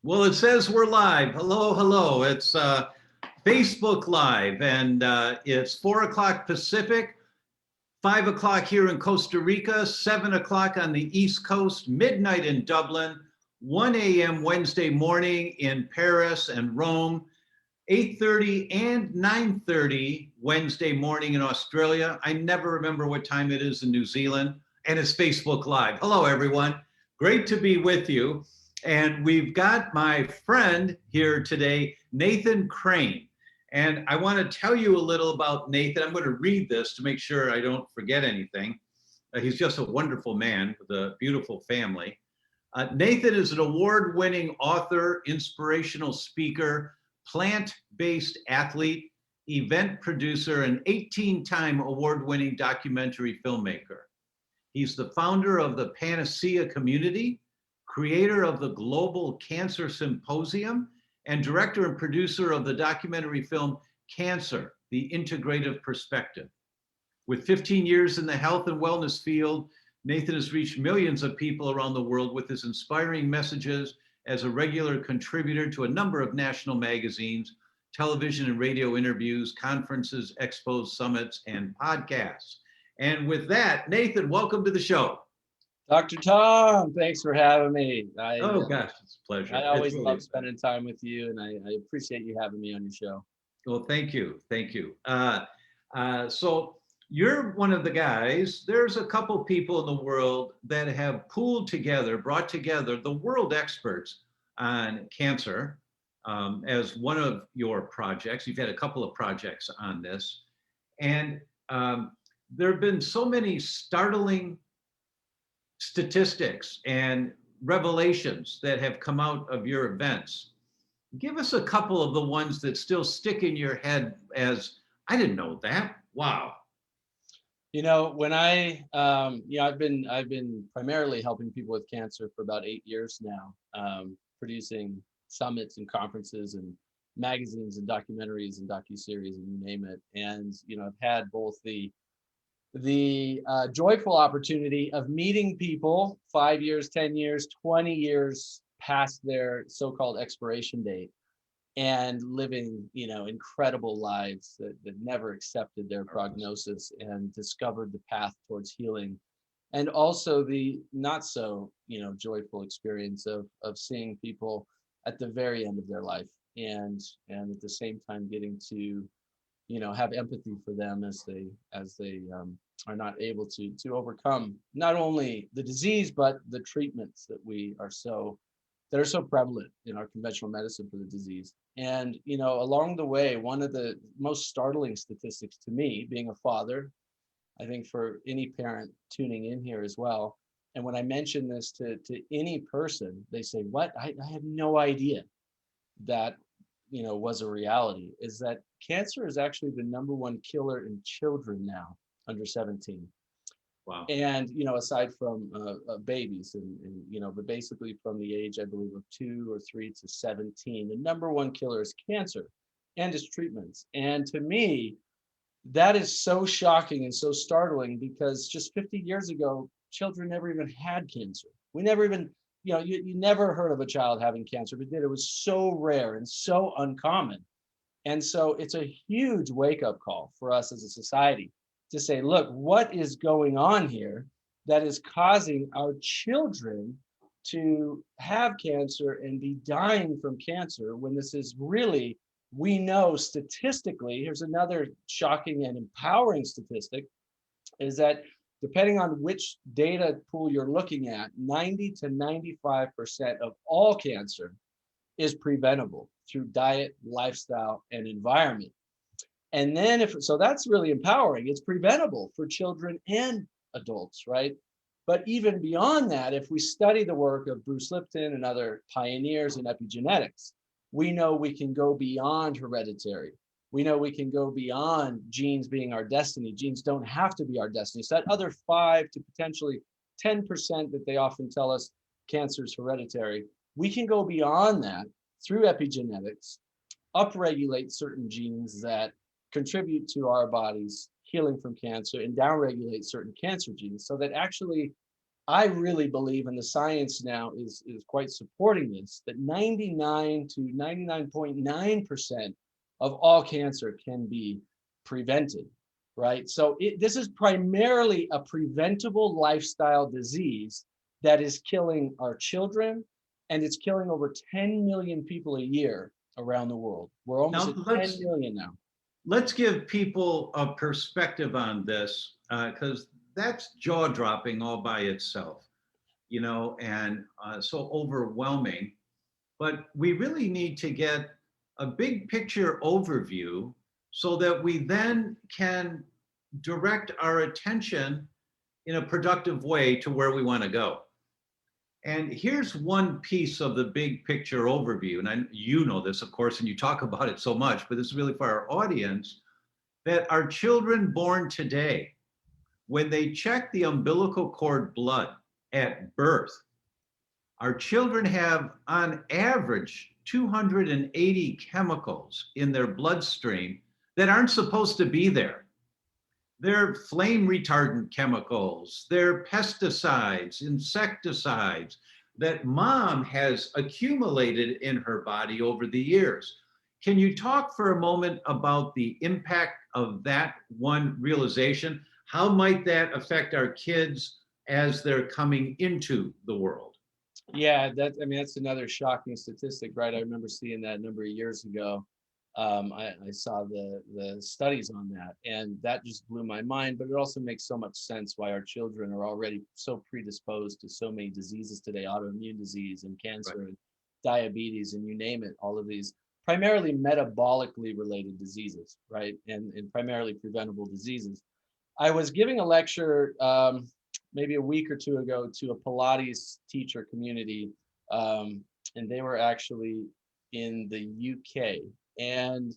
Well, it says we're live. Hello, hello. It's Facebook Live, and it's 4 o'clock Pacific, 5 o'clock here in Costa Rica, 7 o'clock on the East Coast, midnight in Dublin, 1 a.m. Wednesday morning in Paris and Rome, 8:30 and 9:30 Wednesday morning in Australia. I never remember what time it is in New Zealand, and it's Facebook Live. Hello, everyone. Great to be with you. And we've got my friend here today, Nathan Crane. And I want to tell you a little about Nathan. I'm going to read this to make sure I don't forget anything. He's just a wonderful man with a beautiful family. Nathan is an award-winning author, inspirational speaker, plant-based athlete, event producer, and 18-time award-winning documentary filmmaker. He's the founder of the Panacea Community, creator of the Global Cancer Symposium, and director and producer of the documentary film Cancer, the Integrative Perspective. With 15 years in the health and wellness field, Nathan has reached millions of people around the world with his inspiring messages as a regular contributor to a number of national magazines, television and radio interviews, conferences, expos, summits, and podcasts. And with that, Nathan, welcome to the show. Dr. Tom, thanks for having me. Oh gosh, it's a pleasure. I always love spending time with you, and I appreciate you having me on your show. Well, thank you. So you're one of the guys, there's a couple people in the world that have brought together the world experts on cancer as one of your projects. You've had a couple of projects on this. And there have been so many startling statistics and revelations that have come out of your events. Give us a couple of the ones that still stick in your head as, I didn't know that. Wow. You know, when I've been primarily helping people with cancer for about 8 years now, producing summits and conferences and magazines and documentaries and docuseries and you name it. And, I've had both the joyful opportunity of meeting people 5 years, 10 years, 20 years past their so-called expiration date and living, incredible lives that never accepted their prognosis and discovered the path towards healing. And also the not so, joyful experience of seeing people at the very end of their life and at the same time getting to have empathy for them as they are not able to overcome not only the disease but the treatments that are so prevalent in our conventional medicine for the disease. And along the way, one of the most startling statistics to me, being a father, I think for any parent tuning in here as well, and when I mention this to any person, they say, "What? I had no idea that was a reality," is that cancer is actually the #1 killer in children now under 17. Wow. And, aside from babies but basically from the age, I believe, of 2 or 3 to 17, the #1 killer is cancer and its treatments. And to me, that is so shocking and so startling because just 50 years ago, children never even had cancer. We never even, you never heard of a child having cancer, but it was so rare and so uncommon. And so it's a huge wake-up call for us as a society to say, look, what is going on here that is causing our children to have cancer and be dying from cancer when this is really, we know statistically, here's another shocking and empowering statistic, is that depending on which data pool you're looking at, 90 to 95% of all cancer is preventable through diet, lifestyle, and environment. And then so that's really empowering. It's preventable for children and adults, right? But even beyond that, if we study the work of Bruce Lipton and other pioneers in epigenetics, we know we can go beyond hereditary. We know we can go beyond genes being our destiny. Genes don't have to be our destiny. So that other 5 to potentially 10% that they often tell us cancer is hereditary, we can go beyond that through epigenetics, upregulate certain genes that contribute to our body's healing from cancer and downregulate certain cancer genes so that actually I really believe, and the science now is quite supporting this, that 99 to 99.9% of all cancer can be prevented, right? So this is primarily a preventable lifestyle disease that is killing our children, and it's killing over 10 million people a year around the world. We're almost Now at 10 million now. let's give people a perspective on this, because that's jaw dropping all by itself, and so overwhelming. But we really need to get a big picture overview so that we then can direct our attention in a productive way to where we want to go. And here's one piece of the big picture overview. And you know this, of course, and you talk about it so much, but this is really for our audience, that our children born today, when they check the umbilical cord blood at birth, our children have on average 280 chemicals in their bloodstream that aren't supposed to be there. They're flame retardant chemicals, they're pesticides, insecticides that mom has accumulated in her body over the years. Can you talk for a moment about the impact of that one realization? How might that affect our kids as they're coming into the world? Yeah, that's another shocking statistic, right? I remember seeing that a number of years ago. I saw the studies on that, and that just blew my mind. But it also makes so much sense why our children are already so predisposed to so many diseases today: autoimmune disease and cancer Right. and diabetes, and you name it. All of these primarily metabolically related diseases, right? And primarily preventable diseases. I was giving a lecture maybe a week or two ago to a Pilates teacher community, and they were actually in the UK. And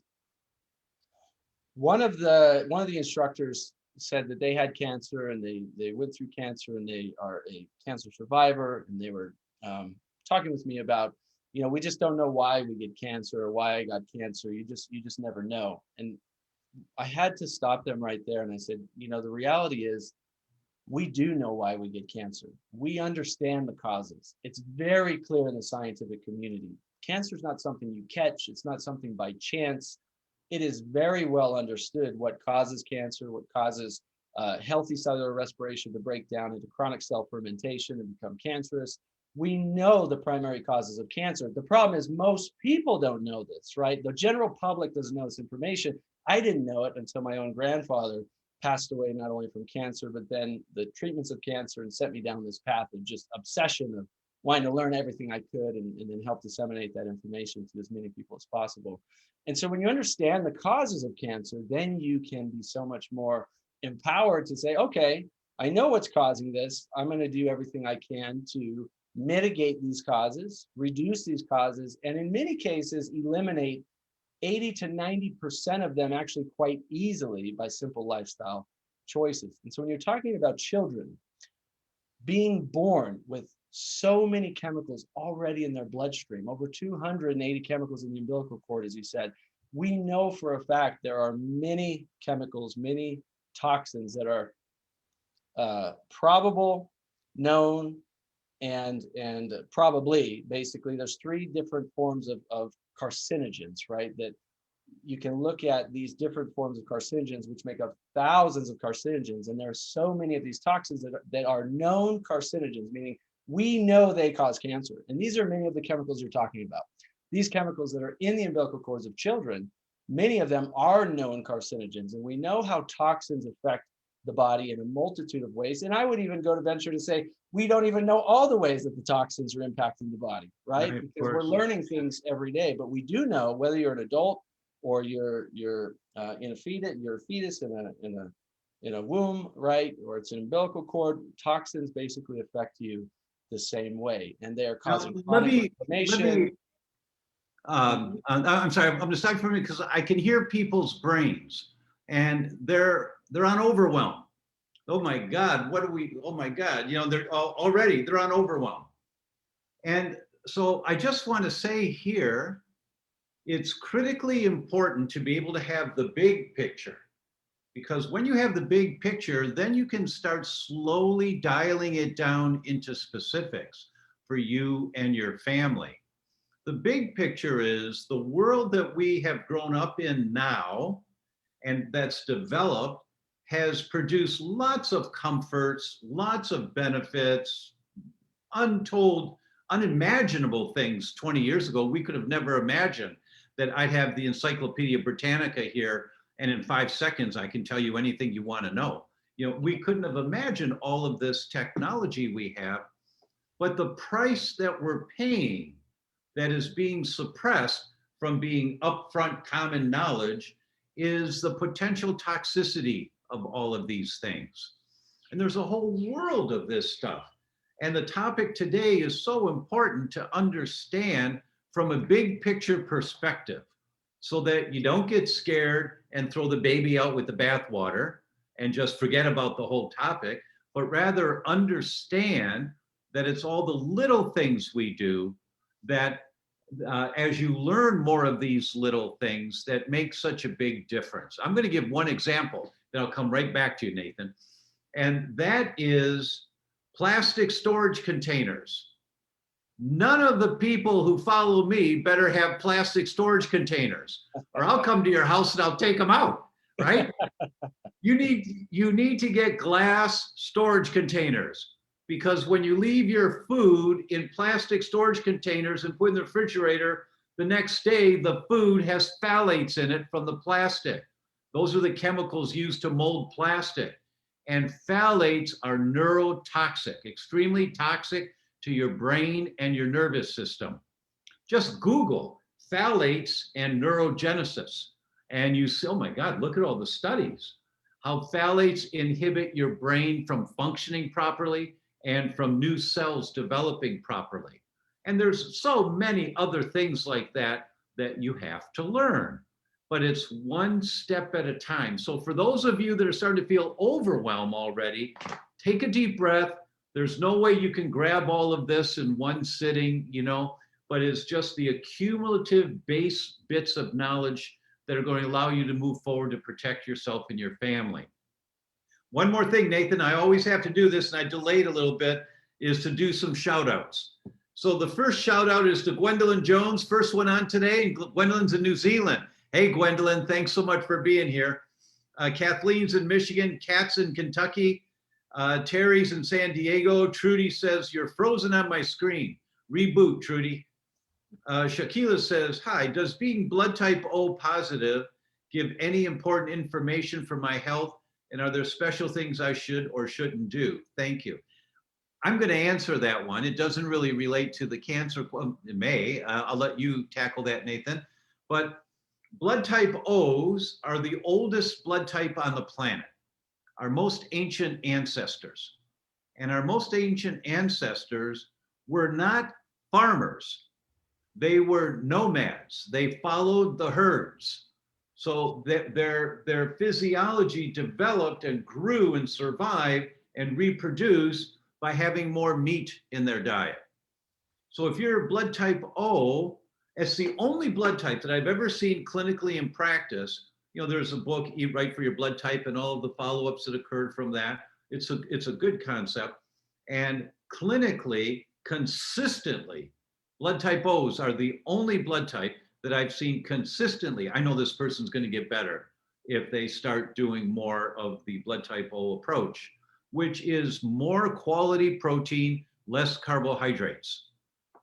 one of the instructors said that they had cancer, and they went through cancer, and they are a cancer survivor, and they were talking with me about, we just don't know why we get cancer or why I got cancer. You just never know. And I had to stop them right there, and I said, the reality is we do know why we get cancer. We understand the causes. It's very clear in the scientific community. Cancer is not something you catch. It's not something by chance. It is very well understood what causes cancer, what causes healthy cellular respiration to break down into chronic cell fermentation and become cancerous. We know the primary causes of cancer. The problem is most people don't know this, right? The general public doesn't know this information. I didn't know it until my own grandfather passed away, not only from cancer, but then the treatments of cancer, and sent me down this path of just obsession of wanting to learn everything I could, and then help disseminate that information to as many people as possible. And so when you understand the causes of cancer, then you can be so much more empowered to say, okay, I know what's causing this. I'm going to do everything I can to mitigate these causes, reduce these causes, and in many cases, eliminate 80 to 90% of them actually quite easily by simple lifestyle choices. And so when you're talking about children being born with so many chemicals already in their bloodstream, over 280 chemicals in the umbilical cord, as you said, we know for a fact there are many chemicals, many toxins that are probable, known, and probably, basically there's three different forms of carcinogens, right? That you can look at these different forms of carcinogens, which make up thousands of carcinogens. And there are so many of these toxins that are known carcinogens, meaning we know they cause cancer. And these are many of the chemicals you're talking about. These chemicals that are in the umbilical cords of children, many of them are known carcinogens. And we know how toxins affect the body in a multitude of ways. And I would even go to venture to say, we don't even know all the ways that the toxins are impacting the body, right? Right, of Because we're course. learning things every day, but we do know, whether you're an adult or you're in a fetus, you're a fetus in a womb, right? Or it's an umbilical cord, toxins basically affect you the same way, and they are Now, causing let chronic me, inflammation. Mhm. I'm sorry, I'm just talking for me because I can hear people's brains, and they're on overwhelm. Oh my God, what do we, oh my God, they're already, they're on overwhelm. And so I just want to say here, it's critically important to be able to have the big picture, Because when you have the big picture, then you can start slowly dialing it down into specifics for you and your family. The big picture is the world that we have grown up in now and that's developed has produced lots of comforts, lots of benefits, untold, unimaginable things 20 years ago. We could have never imagined that I'd have the Encyclopedia Britannica here, and in 5 seconds, I can tell you anything you want to know. You know, we couldn't have imagined all of this technology we have, but the price that we're paying that is being suppressed from being upfront common knowledge is the potential toxicity of all of these things. And there's a whole world of this stuff. And the topic today is so important to understand from a big picture perspective so that you don't get scared and throw the baby out with the bathwater and just forget about the whole topic, but rather understand that it's all the little things we do that as you learn more of these little things that make such a big difference. I'm going to give one example that I'll come right back to you, Nathan. And that is plastic storage containers. None of the people who follow me better have plastic storage containers, or I'll come to your house and I'll take them out, right? You need to get glass storage containers, because when you leave your food in plastic storage containers and put in the refrigerator, the next day the food has phthalates in it from the plastic. Those are the chemicals used to mold plastic. And phthalates are neurotoxic, extremely toxic to your brain and your nervous system. Just Google phthalates and neurogenesis, and you see, oh my God, look at all the studies. How phthalates inhibit your brain from functioning properly and from new cells developing properly. And there's so many other things like that that you have to learn, but it's one step at a time. So for those of you that are starting to feel overwhelmed already, take a deep breath. There's no way you can grab all of this in one sitting, you know, but it's just the accumulative base bits of knowledge that are going to allow you to move forward to protect yourself and your family. One more thing, Nathan, I always have to do this, and I delayed a little bit, is to do some shout outs. So the first shout out is to Gwendolyn Jones, first one on today, and Gwendolyn's in New Zealand. Hey, Gwendolyn, thanks so much for being here. Kathleen's in Michigan, Kat's in Kentucky, Terry's in San Diego. Trudy says, you're frozen on my screen. Reboot, Trudy. Shakila says, hi, does being blood type O positive give any important information for my health? And are there special things I should or shouldn't do? Thank you. I'm going to answer that one. It doesn't really relate to the cancer. Well, it may. I'll let you tackle that, Nathan. But blood type O's are the oldest blood type on the planet, our most ancient ancestors. And our most ancient ancestors were not farmers. They were nomads. They followed the herds. So their physiology developed and grew and survived and reproduced by having more meat in their diet. So if you're blood type O, it's the only blood type that I've ever seen clinically in practice. You know, there's a book, Eat Right for Your Blood Type, and all of the follow-ups that occurred from that. It's a good concept. And clinically, consistently, blood type O's are the only blood type that I've seen consistently. I know this person's going to get better if they start doing more of the blood type O approach, which is more quality protein, less carbohydrates.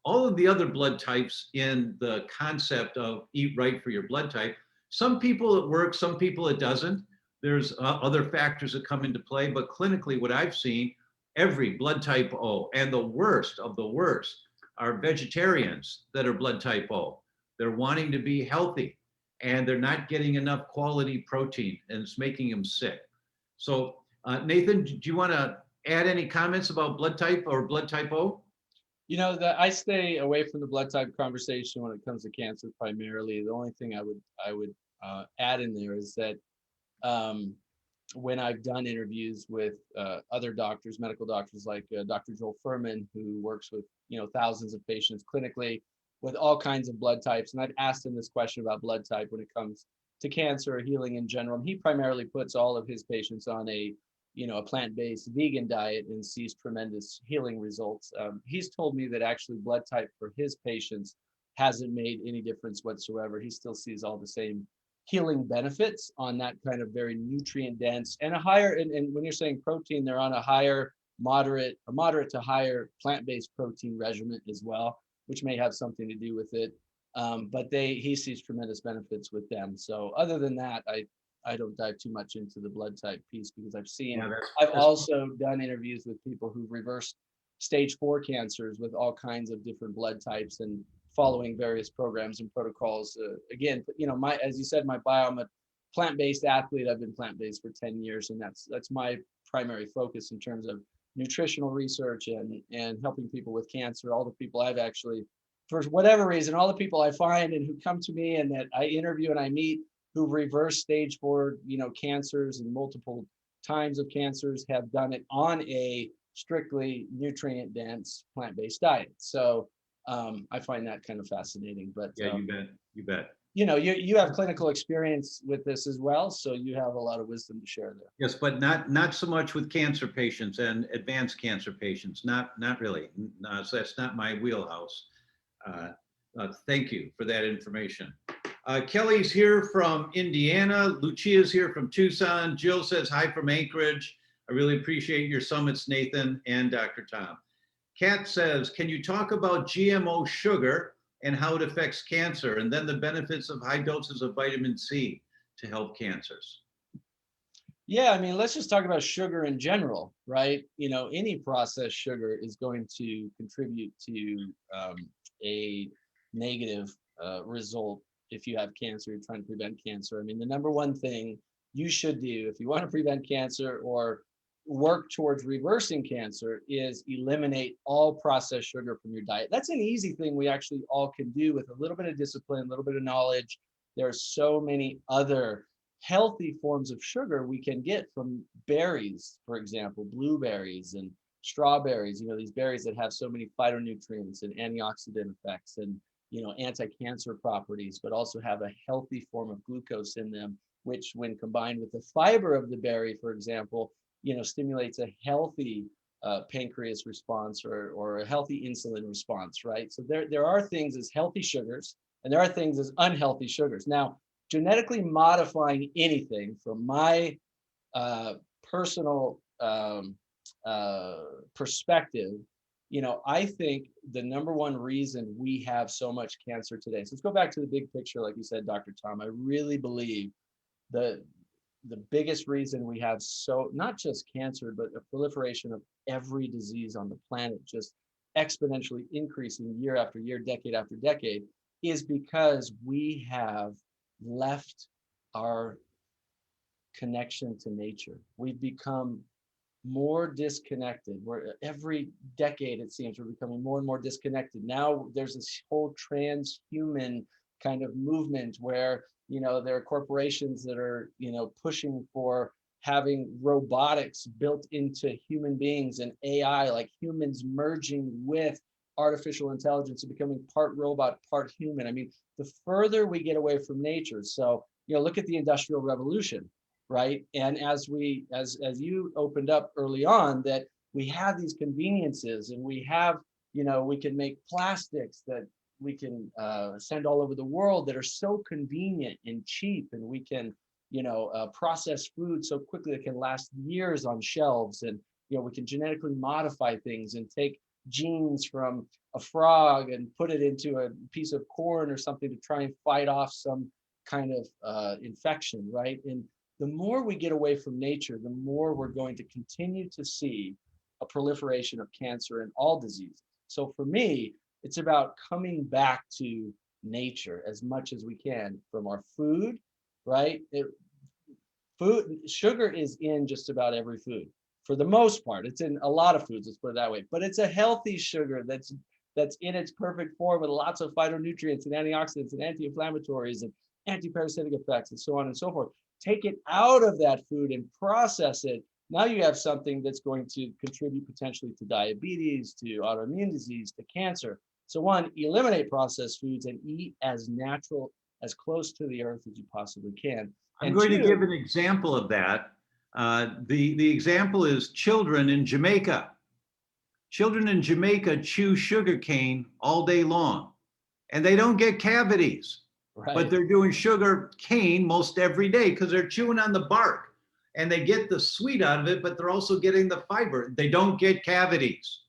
All of the other blood types in the concept of eat right for your blood type, some people it works, some people it doesn't. There's other factors that come into play, but clinically what I've seen, every blood type O, and the worst of the worst are vegetarians that are blood type O. They're wanting to be healthy and they're not getting enough quality protein and it's making them sick. So Nathan, do you want to add any comments about blood type or blood type O? You know, that I stay away from the blood type conversation when it comes to cancer primarily. The only thing I would add in there is that when I've done interviews with other doctors, medical doctors like Dr. Joel Furman, who works with thousands of patients clinically with all kinds of blood types, and I've asked him this question about blood type when it comes to cancer or healing in general. And he primarily puts all of his patients on a plant-based vegan diet and sees tremendous healing results. He's told me that actually blood type for his patients hasn't made any difference whatsoever. He still sees all the same healing benefits on that kind of very nutrient dense and a higher, and when you're saying protein, they're on a moderate to higher plant-based protein regimen as well, which may have something to do with it. But he sees tremendous benefits with them. So other than that, I don't dive too much into the blood type piece because I've also done interviews with people who've reversed stage 4 cancers with all kinds of different blood types and following various programs and protocols. Again, as you said, I'm a plant-based athlete. I've been plant-based for 10 years, and that's my primary focus in terms of nutritional research and helping people with cancer. All the people I've actually, for whatever reason, all the people I find and who come to me and that I interview and I meet who've reversed stage 4, cancers and multiple times of cancers have done it on a strictly nutrient dense plant-based diet. So I find that kind of fascinating. But yeah, you bet. You have clinical experience with this as well, so you have a lot of wisdom to share there. Yes, but not so much with cancer patients and advanced cancer patients. Not really. So that's not my wheelhouse. Thank you for that information. Kelly's here from Indiana. Lucia's here from Tucson. Jill says hi from Anchorage. I really appreciate your summits, Nathan and Dr. Tom. Kat says, can you talk about GMO sugar and how it affects cancer, and then the benefits of high doses of vitamin C to help cancers? Yeah, I mean, let's just talk about sugar in general, right? Any processed sugar is going to contribute to a negative result if you have cancer, you're trying to prevent cancer. I mean, the number one thing you should do if you want to prevent cancer or work towards reversing cancer is eliminate all processed sugar from your diet. That's an easy thing we actually all can do with a little bit of discipline, a little bit of knowledge. There are so many other healthy forms of sugar we can get from berries, for example, blueberries and strawberries, these berries that have so many phytonutrients and antioxidant effects and anti-cancer properties, but also have a healthy form of glucose in them, which when combined with the fiber of the berry, for example, stimulates a healthy pancreas response or a healthy insulin response, right? So there are things as healthy sugars and there are things as unhealthy sugars. Now, genetically modifying anything from my personal perspective, I think the number one reason we have so much cancer today. So let's go back to the big picture, like you said, Dr. Tom. I really believe the biggest reason we have not just cancer, but a proliferation of every disease on the planet just exponentially increasing year after year, decade after decade, is because we have left our connection to nature. We've become more disconnected. Every decade, it seems, we're becoming more and more disconnected. Now there's this whole transhuman kind of movement where, there are corporations that are, pushing for having robotics built into human beings and AI, like humans merging with artificial intelligence and becoming part robot, part human. I mean, the further we get away from nature. So, look at the Industrial Revolution, right? And as you opened up early on, that we have these conveniences and we have, we can make plastics that we can send all over the world that are so convenient and cheap, and we can, process food so quickly that can last years on shelves, and we can genetically modify things and take genes from a frog and put it into a piece of corn or something to try and fight off some kind of infection, right? And the more we get away from nature, the more we're going to continue to see a proliferation of cancer and all disease. So for me, it's about coming back to nature as much as we can from our food, right? Sugar is in just about every food. For the most part, it's in a lot of foods, let's put it that way. But it's a healthy sugar that's in its perfect form with lots of phytonutrients and antioxidants and anti-inflammatories and anti-parasitic effects and so on and so forth. Take it out of that food and process it. Now you have something that's going to contribute potentially to diabetes, to autoimmune disease, to cancer. So one, eliminate processed foods and eat as natural as close to the earth as you possibly can. I'm And going to two, give an example of that. The example is children in Jamaica. Children in Jamaica chew sugar cane all day long, and they don't get cavities, but right, they're doing sugar cane most every day because they're chewing on the bark, and they get the sweet out of it, but they're also getting the fiber. They don't get cavities.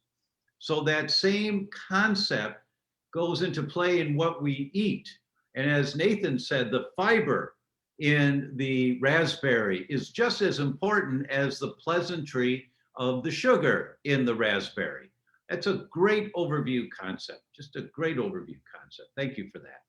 So that same concept goes into play in what we eat. And as Nathan said, the fiber in the raspberry is just as important as the pleasantry of the sugar in the raspberry. That's a great overview concept, just a great overview concept. Thank you for that.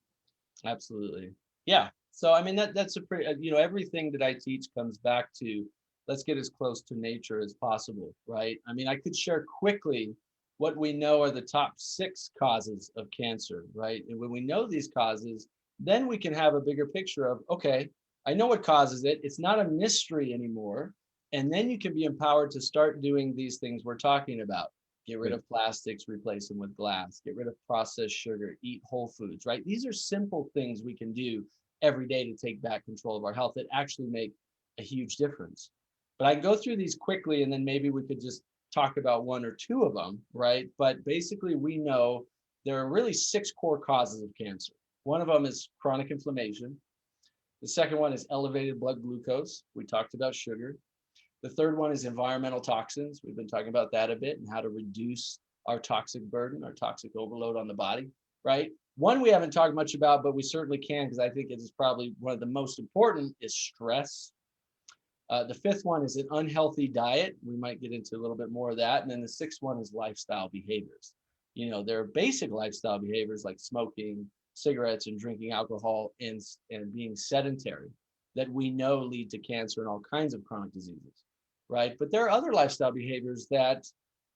absolutely. Yeah. So I mean that's a pretty everything that I teach comes back to let's get as close to nature as possible, right? I mean, I could share quickly what we know are the top 6 causes of cancer, right? And when we know these causes, then we can have a bigger picture of, okay, I know what causes it. It's not a mystery anymore. And then you can be empowered to start doing these things we're talking about. Get rid of plastics, replace them with glass, get rid of processed sugar, eat whole foods, right? These are simple things we can do every day to take back control of our health that actually make a huge difference. But I can go through these quickly and then maybe we could just talk about 1 or 2 of them, right? But basically we know there are really 6 core causes of cancer. One of them is chronic inflammation. The second one is elevated blood glucose. We talked about sugar. The third one is environmental toxins. We've been talking about that a bit and how to reduce our toxic burden, our toxic overload on the body, right? One we haven't talked much about, but we certainly can because I think it is probably one of the most important is stress. The 5th one is an unhealthy diet. We might get into a little bit more of that. And then the 6th one is lifestyle behaviors. There are basic lifestyle behaviors like smoking, cigarettes, and drinking alcohol and being sedentary that we know lead to cancer and all kinds of chronic diseases, right? But there are other lifestyle behaviors that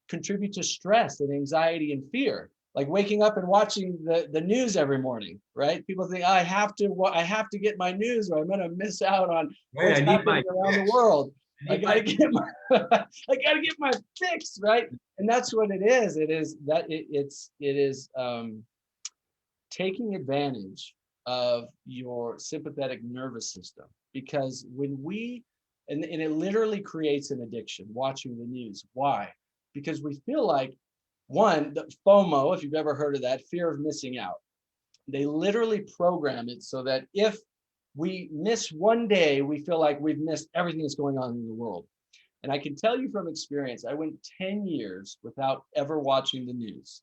contribute to stress and anxiety and fear, like waking up and watching the news every morning, right? People think, I have to get my news or I'm going to miss out on Right, what's I need happening my around fix. the world. I I need got to my get my I got to get my fix, right? And that's what it is. It is taking advantage of your sympathetic nervous system, because when we and it literally creates an addiction watching the news. Why? Because we feel like, one, the FOMO, if you've ever heard of that, fear of missing out. They literally program it so that if we miss one day, we feel like we've missed everything that's going on in the world. And I can tell you from experience, I went 10 years without ever watching the news.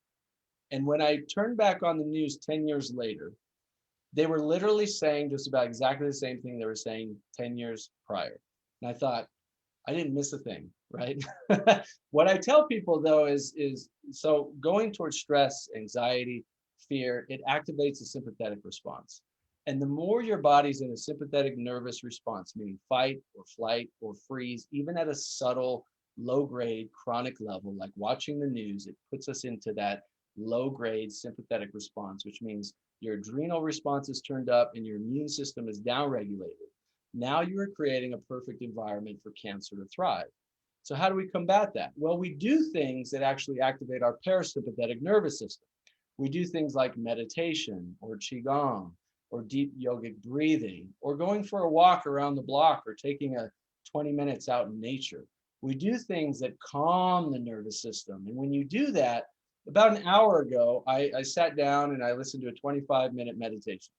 And when I turned back on the news 10 years later, they were literally saying just about exactly the same thing they were saying 10 years prior. And I thought, I didn't miss a thing, right? What I tell people though is so going towards stress, anxiety, fear, it activates a sympathetic response. And the more your body's in a sympathetic nervous response, meaning fight or flight or freeze, even at a subtle, low grade chronic level, like watching the news, it puts us into that low grade sympathetic response, which means your adrenal response is turned up and your immune system is downregulated. Now you are creating a perfect environment for cancer to thrive. So how do we combat that? Well, we do things that actually activate our parasympathetic nervous system. We do things like meditation or qigong or deep yogic breathing or going for a walk around the block or taking a 20 minutes out in nature. We do things that calm the nervous system. And when you do that, about an hour ago, I sat down and I listened to a 25-minute meditation.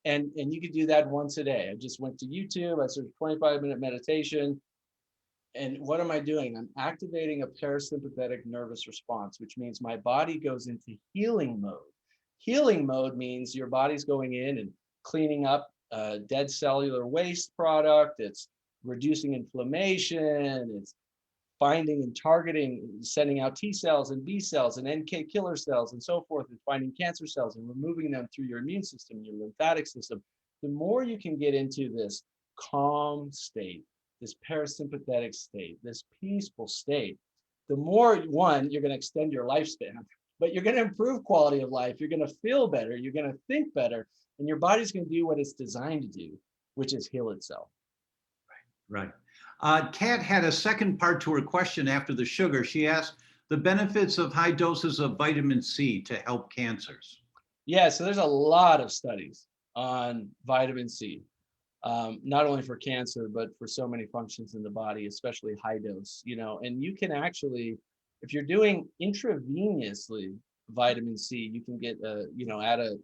And you could do that once a day. I just went to YouTube, I searched 25-minute meditation. And what am I doing? I'm activating a parasympathetic nervous response, which means my body goes into healing mode. Healing mode means your body's going in and cleaning up dead cellular waste product. It's reducing inflammation. It's finding and targeting, sending out T cells and B cells and NK killer cells and so forth, and finding cancer cells and removing them through your immune system, your lymphatic system. The more you can get into this calm state, this parasympathetic state, this peaceful state, the more, one, you're going to extend your lifespan, but you're going to improve quality of life. You're going to feel better. You're going to think better, and your body's going to do what it's designed to do, which is heal itself. Right. Kat had a second part to her question after the sugar. She asked the benefits of high doses of vitamin C to help cancers. Yeah, so there's a lot of studies on vitamin C, not only for cancer, but for so many functions in the body, especially high dose, and you can actually, if you're doing intravenously vitamin C, you can get, at a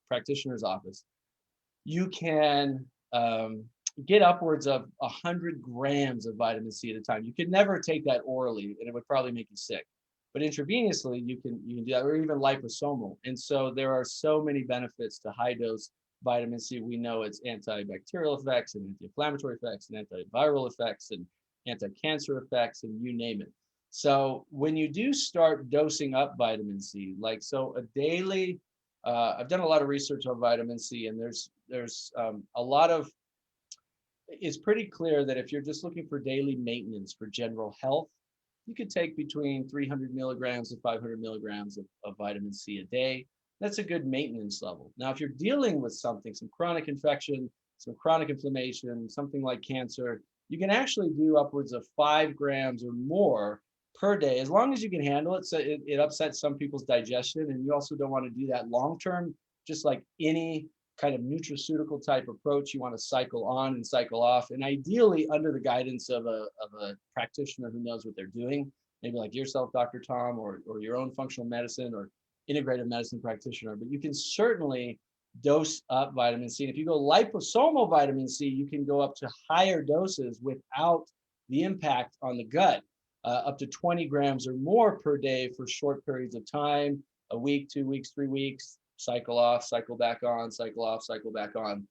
practitioner's office, you can get upwards of 100 grams of vitamin C at a time. You can never take that orally, and it would probably make you sick. But intravenously, you can do that, or even liposomal. And so there are so many benefits to high dose vitamin C. We know it's antibacterial effects and anti-inflammatory effects and antiviral effects and anti-cancer effects, and you name it. So when you do start dosing up vitamin C, like so a daily, I've done a lot of research on vitamin C, and there's a lot of, it's pretty clear that if you're just looking for daily maintenance for general health, you could take between 300 milligrams and 500 milligrams of vitamin C a day. That's a good maintenance level. Now, if you're dealing with something, some chronic infection, some chronic inflammation, something like cancer, you can actually do upwards of 5 grams or more per day, as long as you can handle it. So it upsets some people's digestion, and you also don't want to do that long term. Just like any kind of nutraceutical type approach, you want to cycle on and cycle off, and ideally under the guidance of a practitioner who knows what they're doing, maybe like yourself, Dr. Tom, or your own functional medicine or integrative medicine practitioner. But you can certainly dose up vitamin C. And if you go liposomal vitamin C, you can go up to higher doses without the impact on the gut, up to 20 grams or more per day for short periods of time, a week, 2 weeks, 3 weeks, cycle off, cycle back on, cycle off, cycle back on.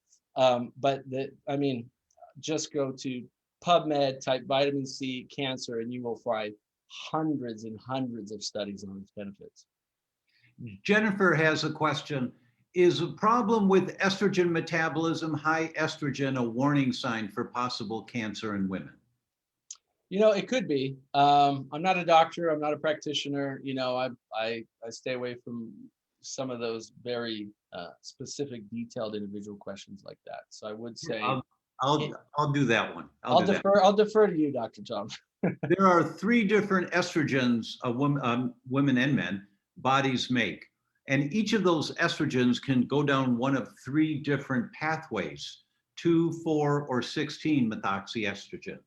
Just go to PubMed, type vitamin C cancer, and you will find hundreds and hundreds of studies on its benefits. Jennifer has a question. Is a problem with estrogen metabolism, high estrogen, a warning sign for possible cancer in women? It could be. I'm not a doctor. I'm not a practitioner. I stay away from some of those very specific, detailed individual questions like that. So I would say I'll do that one. I'll defer to you, Dr. Tom. There are 3 different estrogens women and men bodies make. And each of those estrogens can go down one of 3 different pathways, 2, 4, or 16 methoxyestrogens.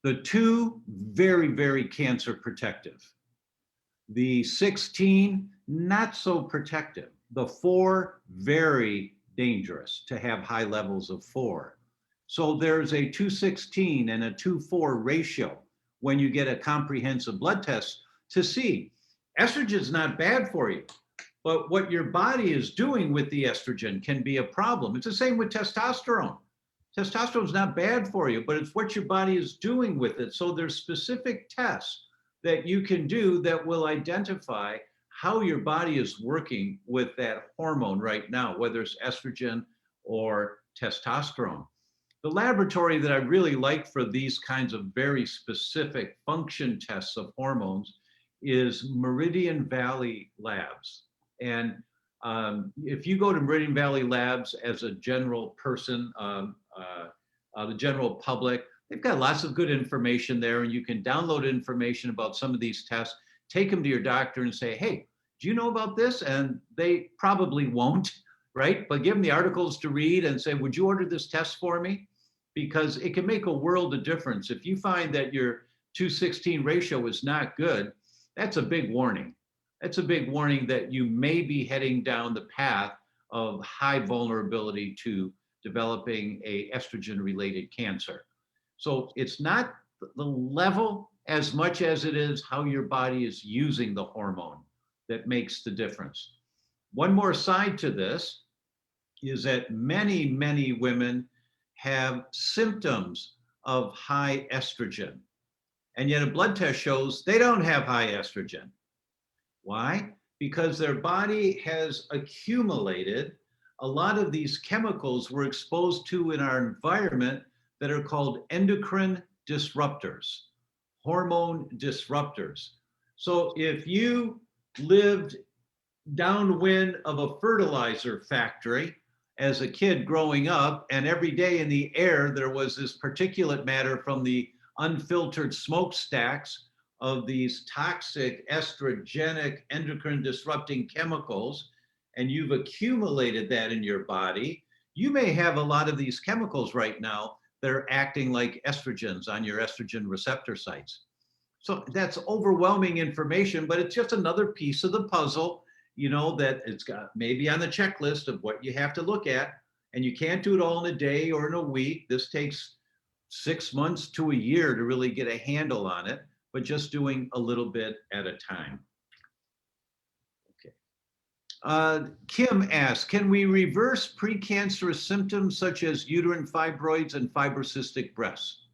The 2, very, very cancer protective. The 16, not so protective. The 4, very dangerous to have high levels of 4. So there's a 216 and a 2-4 ratio when you get a comprehensive blood test to see. Estrogen is not bad for you, but what your body is doing with the estrogen can be a problem. It's the same with testosterone. Testosterone is not bad for you, but it's what your body is doing with it. So there's specific tests that you can do that will identify how your body is working with that hormone right now, whether it's estrogen or testosterone. The laboratory that I really like for these kinds of very specific function tests of hormones is Meridian Valley Labs. And if you go to Meridian Valley Labs as a general person, the general public, they've got lots of good information there, and you can download information about some of these tests, take them to your doctor and say, hey, do you know about this? And they probably won't, right? But give them the articles to read and say, would you order this test for me? Because it can make a world of difference. If you find that your 216 ratio is not good, that's a big warning. That's a big warning that you may be heading down the path of high vulnerability to developing a estrogen-related cancer. So it's not the level as much as it is how your body is using the hormone that makes the difference. One more side to this is that many, many women have symptoms of high estrogen, and yet a blood test shows they don't have high estrogen. Why? Because their body has accumulated a lot of these chemicals we're exposed to in our environment that are called endocrine disruptors, hormone disruptors. So if you lived downwind of a fertilizer factory as a kid growing up, and every day in the air there was this particulate matter from the unfiltered smokestacks of these toxic estrogenic endocrine disrupting chemicals, and you've accumulated that in your body, you may have a lot of these chemicals right now that are acting like estrogens on your estrogen receptor sites. So that's overwhelming information, but it's just another piece of the puzzle, that it's got maybe on the checklist of what you have to look at. And you can't do it all in a day or in a week. This takes 6 months to a year to really get a handle on it, but just doing a little bit at a time. Kim asks, can we reverse precancerous symptoms such as uterine fibroids and fibrocystic breasts?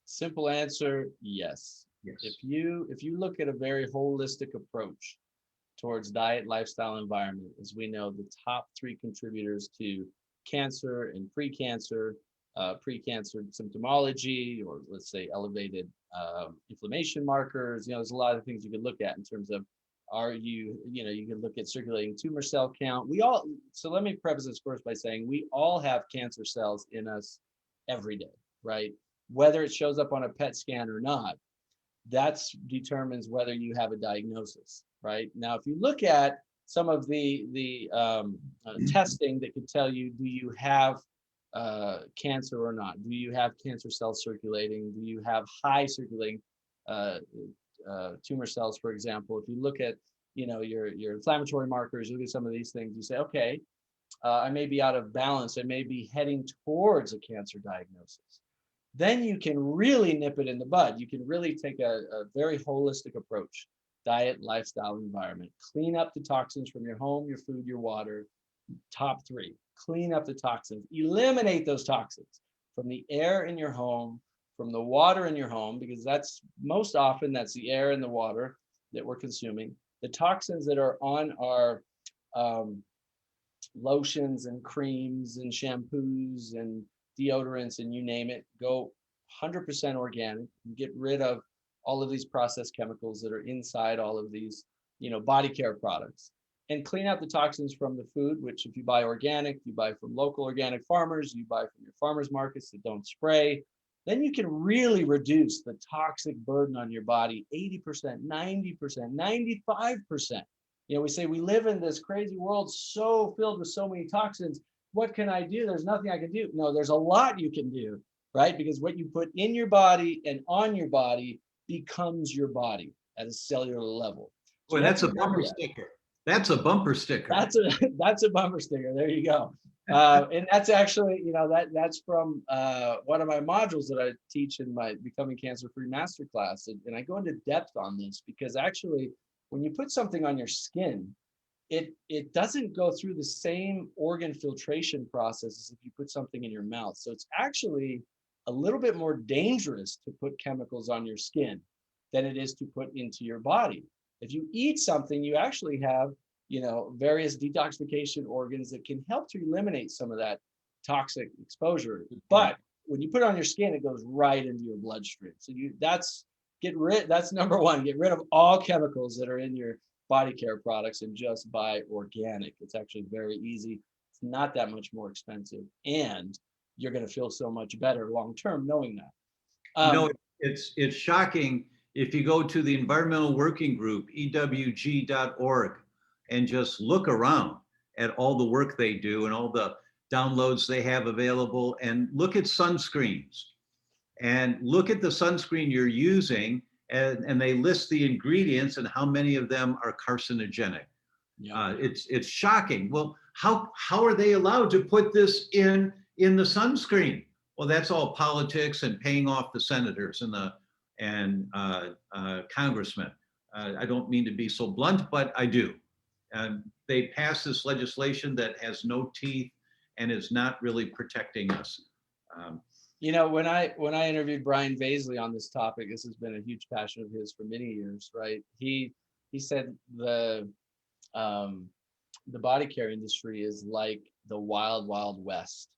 Simple answer, yes. Yes. If you look at a very holistic approach towards diet, lifestyle, environment, as we know, the top 3 contributors to cancer and precancer symptomology, or let's say elevated inflammation markers. There's a lot of things you could look at in terms of, you can look at circulating tumor cell count. So let me preface this first by saying we all have cancer cells in us every day, right? Whether it shows up on a PET scan or not, that determines whether you have a diagnosis, right? Now, if you look at some of the testing that could tell you, do you have cancer or not? Do you have cancer cells circulating? Do you have high circulating tumor cells, for example? If you look at your inflammatory markers, you look at some of these things, you say, okay, I may be out of balance. I may be heading towards a cancer diagnosis. Then you can really nip it in the bud. You can really take a very holistic approach: diet, lifestyle, environment. Clean up the toxins from your home, your food, your water. Top 3, clean up the toxins. Eliminate those toxins from the air in your home, from the water in your home, because that's most often that's the air and the water that we're consuming. The toxins that are on our lotions and creams and shampoos and deodorants and you name it, go 100% organic. Get rid of all of these processed chemicals that are inside all of these, body care products, and clean out the toxins from the food, which if you buy organic, you buy from local organic farmers, you buy from your farmers markets that don't spray, then you can really reduce the toxic burden on your body 80%, 90%, 95%. We say we live in this crazy world so filled with so many toxins. What can I do? There's nothing I can do. No, there's a lot you can do, right? Because what you put in your body and on your body becomes your body at a cellular level. Boy, that's a bumper sticker. That's a bumper sticker. That's a bumper sticker. There you go. And that's actually, that's from one of my modules that I teach in my Becoming Cancer Free Masterclass. And I go into depth on this because actually, when you put something on your skin, it doesn't go through the same organ filtration process as if you put something in your mouth. So it's actually a little bit more dangerous to put chemicals on your skin than it is to put into your body. If you eat something, you actually have, various detoxification organs that can help to eliminate some of that toxic exposure. But when you put it on your skin, it goes right into your bloodstream. So that's number one, get rid of all chemicals that are in your body care products and just buy organic. It's actually very easy. It's not that much more expensive, and you're going to feel so much better long term knowing that. It's shocking if you go to the environmental working group, ewg.org, and just look around at all the work they do and all the downloads they have available, and look at sunscreens and look at the sunscreen you're using, and they list the ingredients and how many of them are carcinogenic. Yeah. It's shocking. Well, how are they allowed to put this in the sunscreen? Well, that's all politics and paying off the senators and congressmen. I don't mean to be so blunt, but I do. They pass this legislation that has no teeth and is not really protecting us. When I interviewed Brian Vaisley on this topic, this has been a huge passion of his for many years, right? He said the body care industry is like the wild, wild west.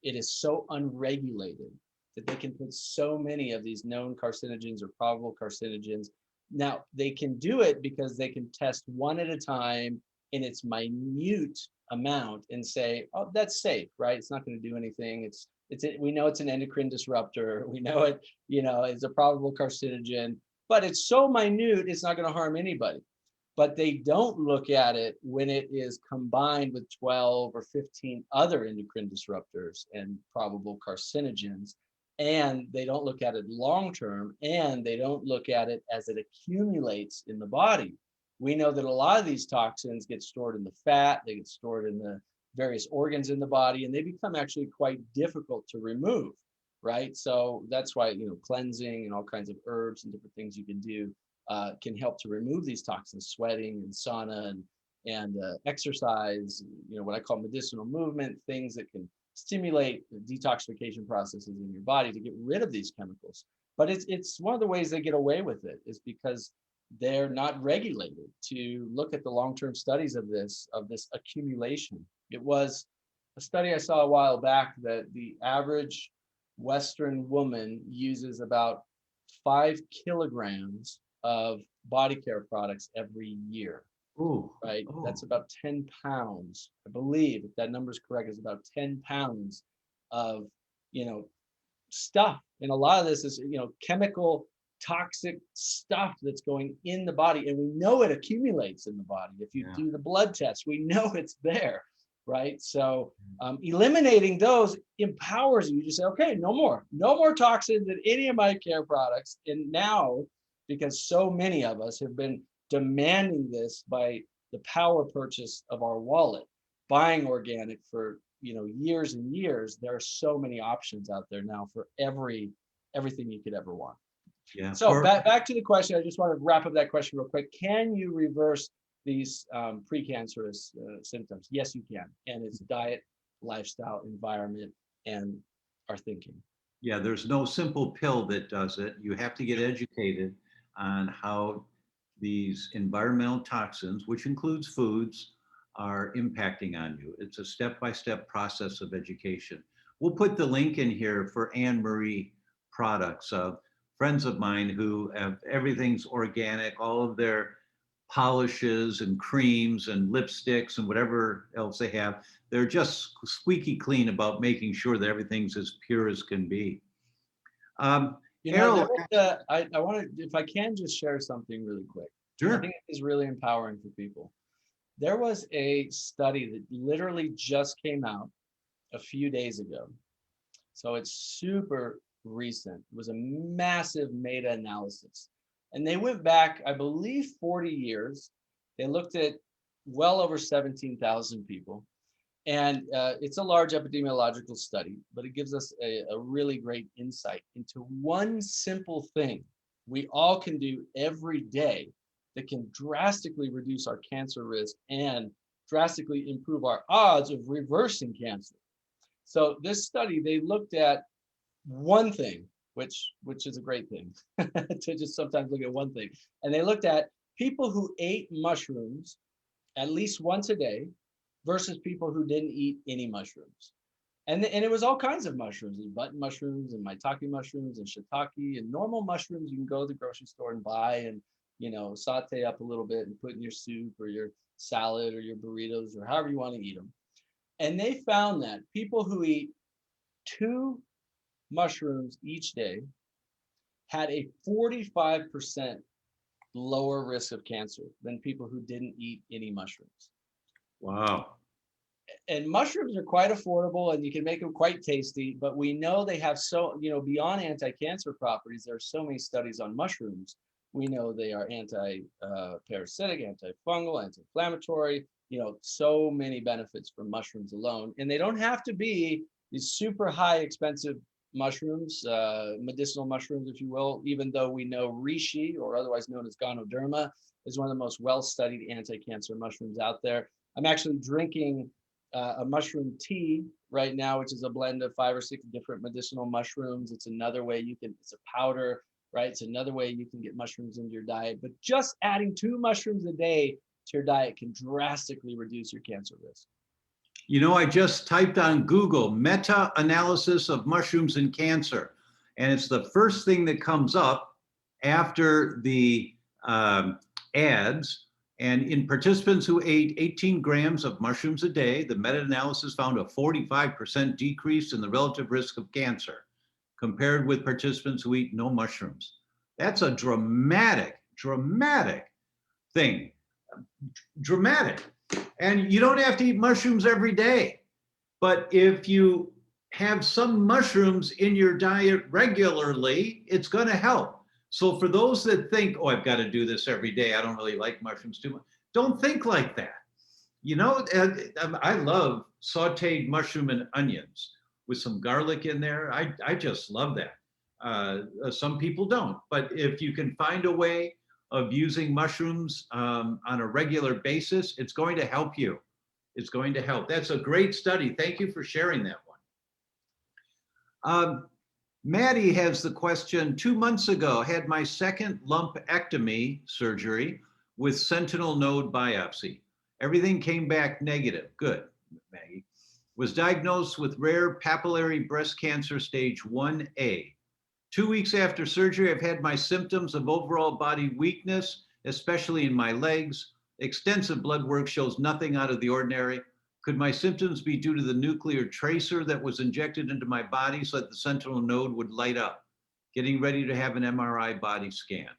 It is so unregulated that they can put so many of these known carcinogens or probable carcinogens. Now, they can do it because they can test one at a time in its minute amount and say, oh, that's safe, right? It's not going to do anything. We know it's an endocrine disruptor. We know it, it's a probable carcinogen, but it's so minute, it's not going to harm anybody. but they don't look at it when it is combined with 12 or 15 other endocrine disruptors and probable carcinogens. And they don't look at it long term, and they don't look at it as it accumulates in the body. We know that a lot of these toxins get stored in the fat, they get stored in the various organs in the body, and they become actually quite difficult to remove, right? So that's why, cleansing and all kinds of herbs and different things you can do can help to remove these toxins. Sweating and sauna and exercise, what I call medicinal movement, things that can stimulate the detoxification processes in your body to get rid of these chemicals. But it's one of the ways they get away with it is because they're not regulated to look at the long-term studies of this accumulation. It was a study I saw a while back that the average Western woman uses about 5 kilograms of body care products every year. Ooh, right? oh. That's about 10 pounds. I believe, if that number is correct, is about 10 pounds of, stuff. And a lot of this is, chemical toxic stuff that's going in the body. And we know it accumulates in the body. If you do the blood test, we know it's there, right? So eliminating those empowers you to say, okay, no more toxins in any of my care products. And now, because so many of us have been demanding this by the power purchase of our wallet, buying organic for years and years, there are so many options out there now for everything you could ever want. Yeah. So back to the question. I just want to wrap up that question real quick. Can you reverse these precancerous symptoms? Yes, you can. And it's diet, lifestyle, environment, and our thinking. Yeah, there's no simple pill that does it. You have to get educated on how these environmental toxins, which includes foods, are impacting on you. It's a step-by-step process of education. We'll put the link in here for Anne Marie products. Friends of mine who have everything's organic, all of their polishes and creams and lipsticks and whatever else they have, they're just squeaky clean about making sure that everything's as pure as can be. Errol, I want to, if I can just share something really quick. Sure. I think it is really empowering for people. There was a study that literally just came out a few days ago. So it's super recent. It was a massive meta-analysis. And they went back, I believe, 40 years. They looked at well over 17,000 people. And it's a large epidemiological study, but it gives us a really great insight into one simple thing we all can do every day that can drastically reduce our cancer risk and drastically improve our odds of reversing cancer. So this study, they looked at one thing, which is a great thing to just sometimes look at one thing. And they looked at people who ate mushrooms at least once a day versus people who didn't eat any mushrooms. And it was all kinds of mushrooms, and button mushrooms and maitake mushrooms and shiitake and normal mushrooms you can go to the grocery store and buy and saute up a little bit and put in your soup or your salad or your burritos or however you want to eat them. And they found that people who eat 2 mushrooms each day had a 45% lower risk of cancer than people who didn't eat any mushrooms. Wow. And mushrooms are quite affordable and you can make them quite tasty, but we know they have beyond anti-cancer properties, there are so many studies on mushrooms. We know they are anti-parasitic, antifungal, anti-inflammatory, so many benefits from mushrooms alone. And they don't have to be these super high expensive mushrooms, medicinal mushrooms, if you will, even though we know reishi, or otherwise known as ganoderma, is one of the most well-studied anti-cancer mushrooms out there. I'm actually drinking a mushroom tea right now, which is a blend of 5 or 6 different medicinal mushrooms. It's another way it's a powder, right? It's another way you can get mushrooms into your diet. But just adding 2 mushrooms a day to your diet can drastically reduce your cancer risk. I just typed on Google meta-analysis of mushrooms and cancer, and it's the first thing that comes up after the ads. And in participants who ate 18 grams of mushrooms a day, the meta-analysis found a 45% decrease in the relative risk of cancer compared with participants who eat no mushrooms. That's a dramatic thing. dramatic. And you don't have to eat mushrooms every day. But if you have some mushrooms in your diet regularly, it's going to help. So for those that think, oh, I've got to do this every day, I don't really like mushrooms too much, don't think like that. You know, I love sauteed mushroom and onions with some garlic in there. I just love that. Some people don't, but if you can find a way of using mushrooms on a regular basis, it's going to help you. It's going to help. That's a great study. Thank you for sharing that one. Maddie has the question, 2 months ago, had my second lumpectomy surgery with sentinel node biopsy. Everything came back negative. Good, Maggie. Was diagnosed with rare papillary breast cancer stage 1A. 2 weeks after surgery, I've had my symptoms of overall body weakness, especially in my legs. Extensive blood work shows nothing out of the ordinary. Could my symptoms be due to the nuclear tracer that was injected into my body so that the sentinel node would light up? Getting ready to have an MRI body scan.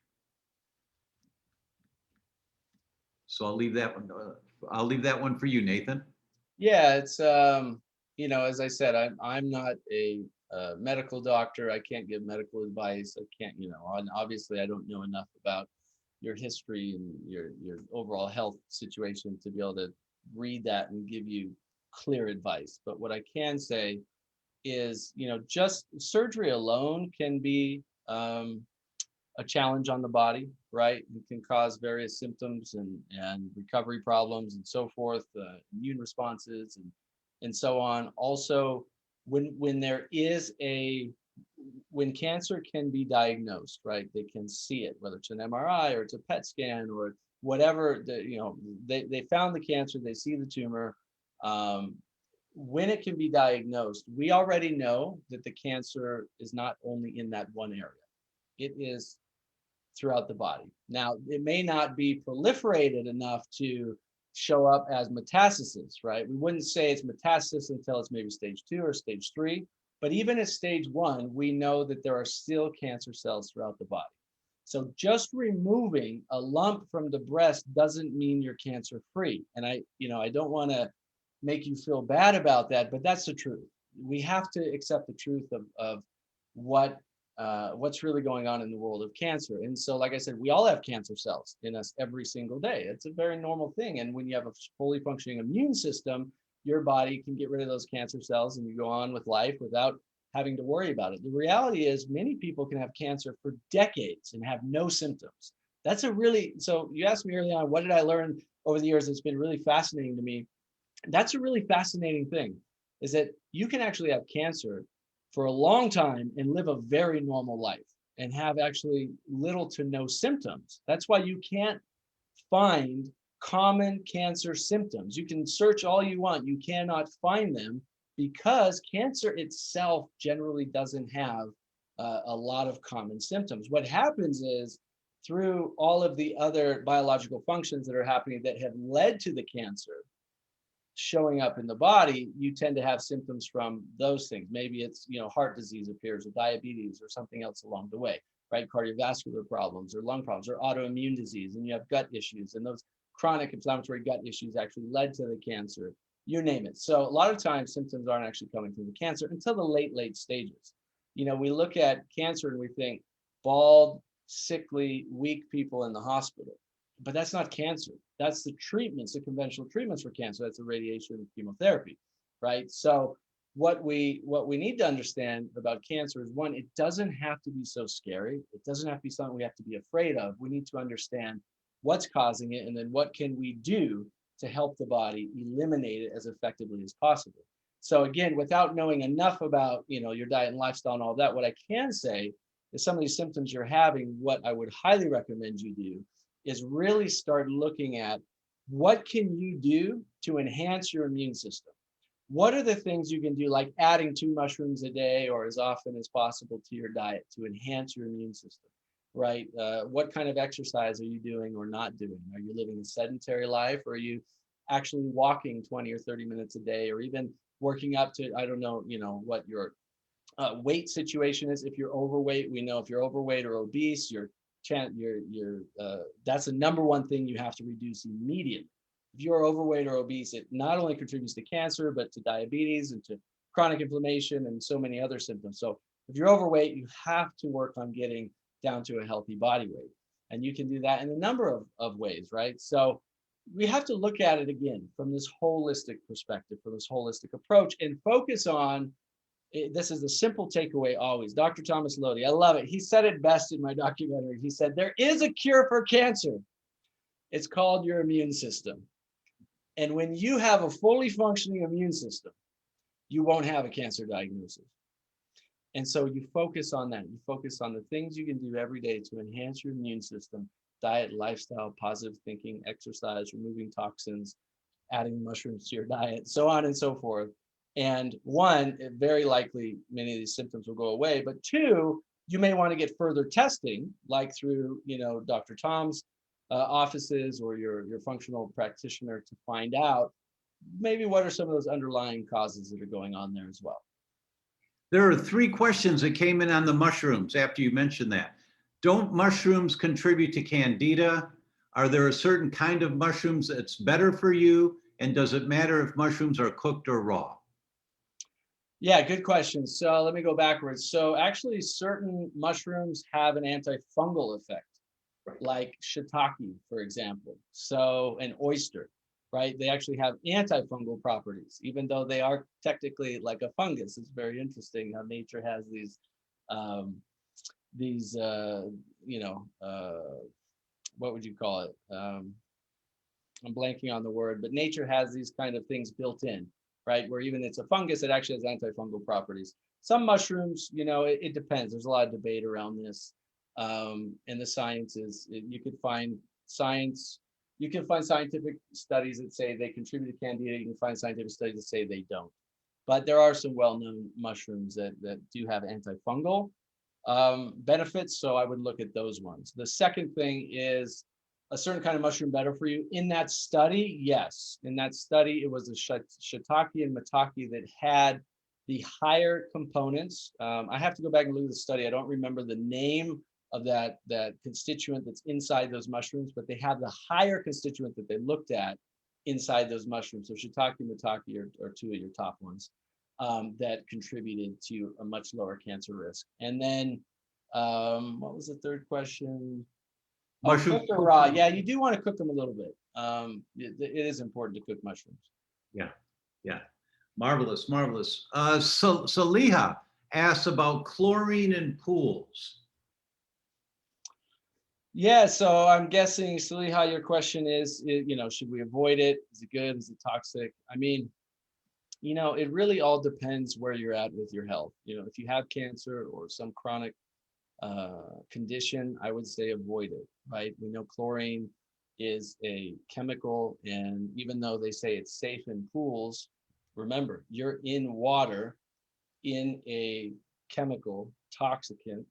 So I'll leave that one. I'll leave that one for you, Nathan. Yeah, it's you know, as I said, I'm not a medical doctor. I can't give medical advice. I can't, you know, and obviously I don't know enough about your history and your overall health situation to be able to read that and give you clear advice. But what I can say is, you know, just surgery alone can be a challenge on the body, right? It can cause various symptoms and recovery problems and so forth, immune responses and so on. Also, when there is when cancer can be diagnosed, right? They can see it, whether it's an MRI or it's a PET scan or whatever. You know, they found the cancer, they see the tumor. When it can be diagnosed, we already know that the cancer is not only in that one area; it is throughout the body. Now, it may not be proliferated enough to show up as metastasis, right? We wouldn't say it's metastasis until it's maybe stage 2 or stage 3. But even at stage 1, we know that there are still cancer cells throughout the body. So just removing a lump from the breast doesn't mean you're cancer free. And I don't want to make you feel bad about that, but that's the truth. We have to accept the truth of what's really going on in the world of cancer. And so, like I said, we all have cancer cells in us every single day. It's a very normal thing. And when you have a fully functioning immune system, your body can get rid of those cancer cells and you go on with life without having to worry about it. The reality is many people can have cancer for decades and have no symptoms. So you asked me early on, what did I learn over the years? It's been really fascinating to me. That's a really fascinating thing, is that you can actually have cancer for a long time and live a very normal life and have actually little to no symptoms. That's why you can't find common cancer symptoms. You can search all you want, you cannot find them because cancer itself generally doesn't have a lot of common symptoms. What happens is through all of the other biological functions that are happening that have led to the cancer showing up in the body, you tend to have symptoms from those things. Maybe it's, heart disease appears or diabetes or something else along the way, right? Cardiovascular problems or lung problems or autoimmune disease, and you have gut issues, and those chronic inflammatory gut issues actually led to the cancer, you name it. So a lot of times symptoms aren't actually coming from the cancer until the late stages. We look at cancer and we think bald, sickly, weak people in the hospital. But that's not cancer. That's the treatments, the conventional treatments for cancer. That's the radiation and chemotherapy, right? So what we need to understand about cancer is, one, it doesn't have to be so scary. It doesn't have to be something we have to be afraid of. We need to understand what's causing it, and then what can we do to help the body eliminate it as effectively as possible. So again, without knowing enough about your diet and lifestyle and all that, what I can say is some of these symptoms you're having, what I would highly recommend you do is really start looking at what can you do to enhance your immune system. What are the things you can do, like adding 2 mushrooms a day or as often as possible to your diet to enhance your immune system, right? What kind of exercise are you doing or not doing? Are you living a sedentary life, or are you actually walking 20 or 30 minutes a day, or even working up to, I don't know, what your weight situation is. If you're overweight, we know if you're overweight or obese, you're that's the number one thing you have to reduce immediately. If you're overweight or obese, it not only contributes to cancer, but to diabetes and to chronic inflammation and so many other symptoms. So if you're overweight, you have to work on getting down to a healthy body weight. And you can do that in a number of ways, right? So we have to look at it again from this holistic perspective, from this holistic approach, and focus on this is the simple takeaway always. Dr. Thomas Lodi, I love it. He said it best in my documentary. He said, there is a cure for cancer. It's called your immune system. And when you have a fully functioning immune system, you won't have a cancer diagnosis. And so you focus on that. You focus on the things you can do every day to enhance your immune system: diet, lifestyle, positive thinking, exercise, removing toxins, adding mushrooms to your diet, so on and so forth. And one, very likely many of these symptoms will go away. But two, you may want to get further testing, like through, Dr. Tom's offices or your functional practitioner, to find out maybe what are some of those underlying causes that are going on there as well. There are 3 questions that came in on the mushrooms after you mentioned that. Don't mushrooms contribute to candida? Are there a certain kind of mushrooms that's better for you? And does it matter if mushrooms are cooked or raw? Yeah, good question. So let me go backwards. So actually, certain mushrooms have an antifungal effect, like shiitake, for example. So an oyster, right? They actually have antifungal properties, even though they are technically like a fungus. It's very interesting how nature has these what would you call it? I'm blanking on the word, but nature has these kind of things built in, right? Where even it's a fungus, it actually has antifungal properties. Some mushrooms, it depends. There's a lot of debate around this. And the science is, you can find scientific studies that say they contribute to candida. You can find scientific studies that say they don't. But there are some well-known mushrooms that do have antifungal benefits. So I would look at those ones. The second thing is, a certain kind of mushroom better for you? In that study, yes. In that study, it was the shiitake and maitake that had the higher components. I have to go back and look at the study. I don't remember the name of that constituent that's inside those mushrooms, but they have the higher constituent that they looked at inside those mushrooms. So shiitake and maitake are 2 of your top ones that contributed to a much lower cancer risk. And then what was the third question? Mushroom Cooked or raw? Yeah, you do want to cook them a little bit. It is important to cook mushrooms. Yeah. Marvelous. Saliha asks about chlorine in pools. Yeah, so I'm guessing, Saliha, your question is, should we avoid it? Is it good? Is it toxic? I mean, it really all depends where you're at with your health. If you have cancer or some chronic condition, I would say avoid it, right? We know chlorine is a chemical, and even though they say it's safe in pools, remember, you're in water in a chemical toxicant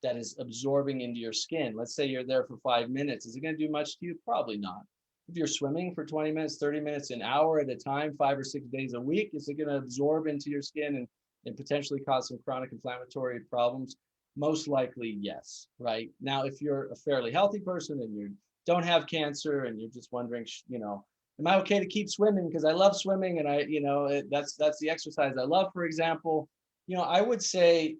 that is absorbing into your skin. Let's say you're there for 5 minutes. Is it going to do much to you? Probably not. If you're swimming for 20 minutes, 30 minutes, an hour at a time, 5 or 6 days a week, is it going to absorb into your skin and potentially cause some chronic inflammatory problems? Most likely, yes, right? Now, if you're a fairly healthy person and you don't have cancer and you're just wondering, am I okay to keep swimming because I love swimming and that's the exercise I love, for example, I would say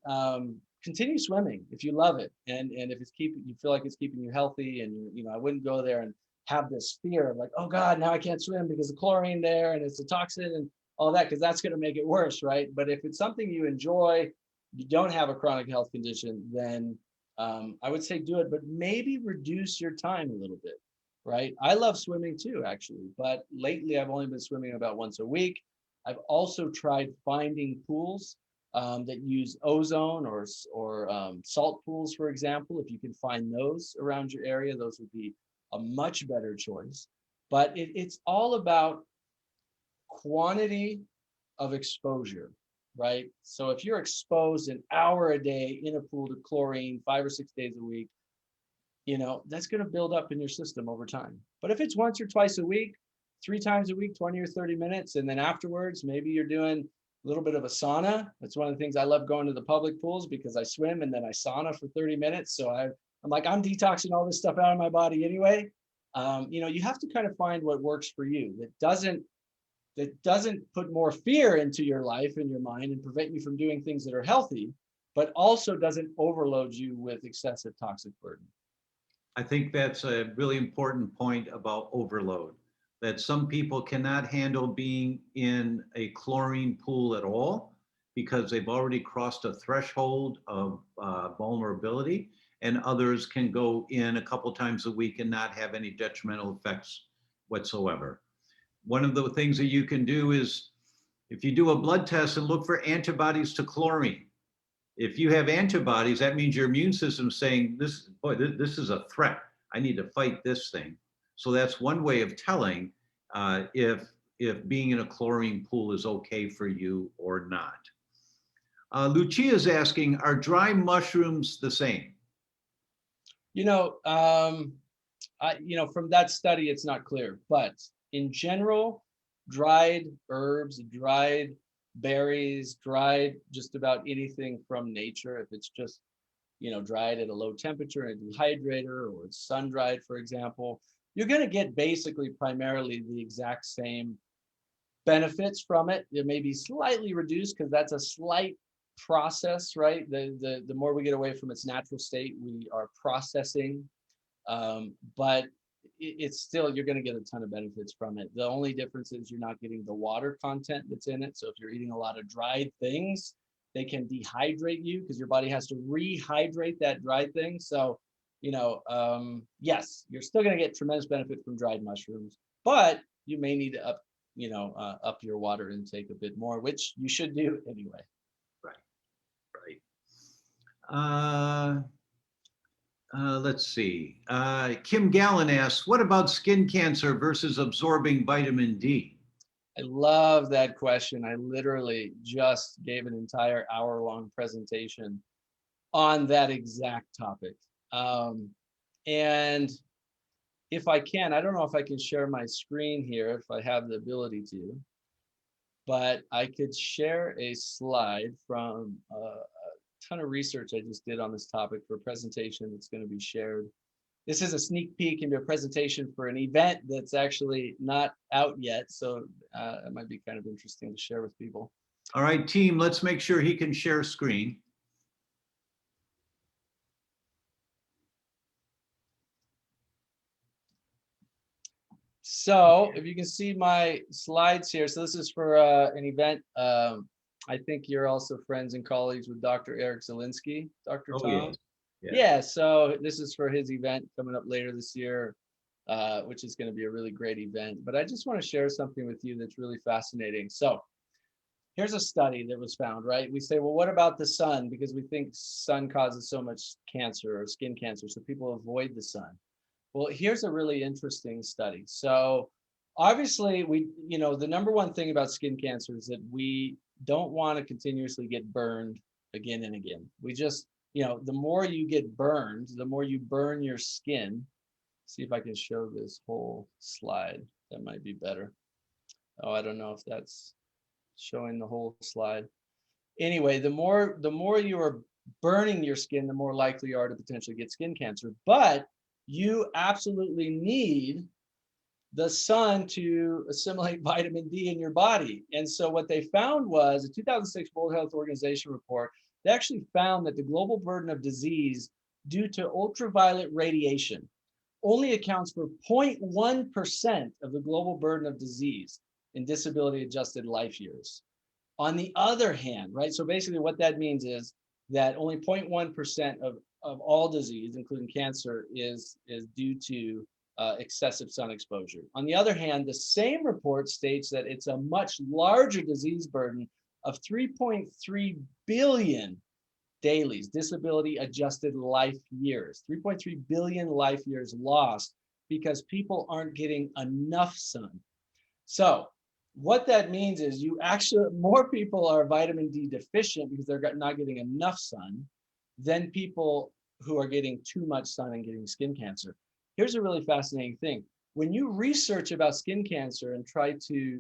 continue swimming if you love it, and if you feel like it's keeping you healthy, and I wouldn't go there and have this fear of like, oh God, now I can't swim because of chlorine there and it's a toxin and all that, because that's going to make it worse, right? But if it's something you enjoy, you don't have a chronic health condition, then I would say do it, but maybe reduce your time a little bit, right? I love swimming too, actually, but lately I've only been swimming about once a week. I've also tried finding pools that use ozone or salt pools, for example. If you can find those around your area, those would be a much better choice. But it's all about quantity of exposure, right? So if you're exposed an hour a day in a pool to chlorine 5 or 6 days a week, that's going to build up in your system over time. But if it's once or twice a week, 3 times a week, 20 or 30 minutes, and then afterwards, maybe you're doing a little bit of a sauna. That's one of the things I love going to the public pools, because I swim and then I sauna for 30 minutes. So I'm like, I'm detoxing all this stuff out of my body anyway. You have to kind of find what works for you that doesn't put more fear into your life and your mind and prevent you from doing things that are healthy, but also doesn't overload you with excessive toxic burden. I think that's a really important point about overload, that some people cannot handle being in a chlorine pool at all because they've already crossed a threshold of vulnerability, and others can go in a couple times a week and not have any detrimental effects whatsoever. One of the things that you can do is if you do a blood test and look for antibodies to chlorine. If you have antibodies, that means your immune system is saying, this is a threat. I need to fight this thing. So that's one way of telling if being in a chlorine pool is okay for you or not. Lucia is asking, are dry mushrooms the same? From that study, it's not clear, but in general, dried herbs, dried berries, dried just about anything from nature, if it's just, dried at a low temperature in a dehydrator or it's sun dried, for example, you're going to get basically primarily the exact same benefits from it. It may be slightly reduced because that's a slight process, right? The more we get away from its natural state, we are processing. But it's still, you're going to get a ton of benefits from it. The only difference is you're not getting the water content that's in it. So if you're eating a lot of dried things, they can dehydrate you because your body has to rehydrate that dried thing. So, yes, you're still going to get tremendous benefit from dried mushrooms, but you may need to up your water intake a bit more, which you should do anyway. Right. Let's see. Kim Gallen asks, what about skin cancer versus absorbing vitamin D? I love that question. I literally just gave an entire hour-long presentation on that exact topic. And if I can, I don't know if I can share my screen here, if I have the ability to, but I could share a slide from a ton of research I just did on this topic for a presentation that's going to be shared. This is a sneak peek into a presentation for an event that's actually not out yet. So it might be kind of interesting to share with people. All right, team, let's make sure he can share screen. So if you can see my slides here. So this is for an event. I think you're also friends and colleagues with Dr. Eric Zielinski, Dr. Tom. Yes. Yeah, so this is for his event coming up later this year, which is going to be a really great event. But I just want to share something with you that's really fascinating. So here's a study that was found, right? We say, well, what about the sun? Because we think sun causes so much cancer or skin cancer, so people avoid the sun. Well, here's a really interesting study. So obviously the number one thing about skin cancer is that we don't want to continuously get burned again and again. We just, the more you get burned, the more you burn your skin. See if I can show this whole slide. That might be better. Oh, I don't know if that's showing the whole slide. Anyway, the more you are burning your skin, the more likely you are to potentially get skin cancer. But you absolutely need the sun to assimilate vitamin D in your body. And so what they found was a 2006 World Health Organization report. They actually found that the global burden of disease due to ultraviolet radiation only accounts for 0.1% of the global burden of disease in disability adjusted life years. On the other hand, right, so basically what that means is that only 0.1% of all disease, including cancer, is due to excessive sun exposure. On the other hand, the same report states that it's a much larger disease burden of 3.3 billion dailies, disability adjusted life years, 3.3 billion life years lost because people aren't getting enough sun. So what that means is more people are vitamin D deficient because they're not getting enough sun than people who are getting too much sun and getting skin cancer. Here's a really fascinating thing. When you research about skin cancer and try to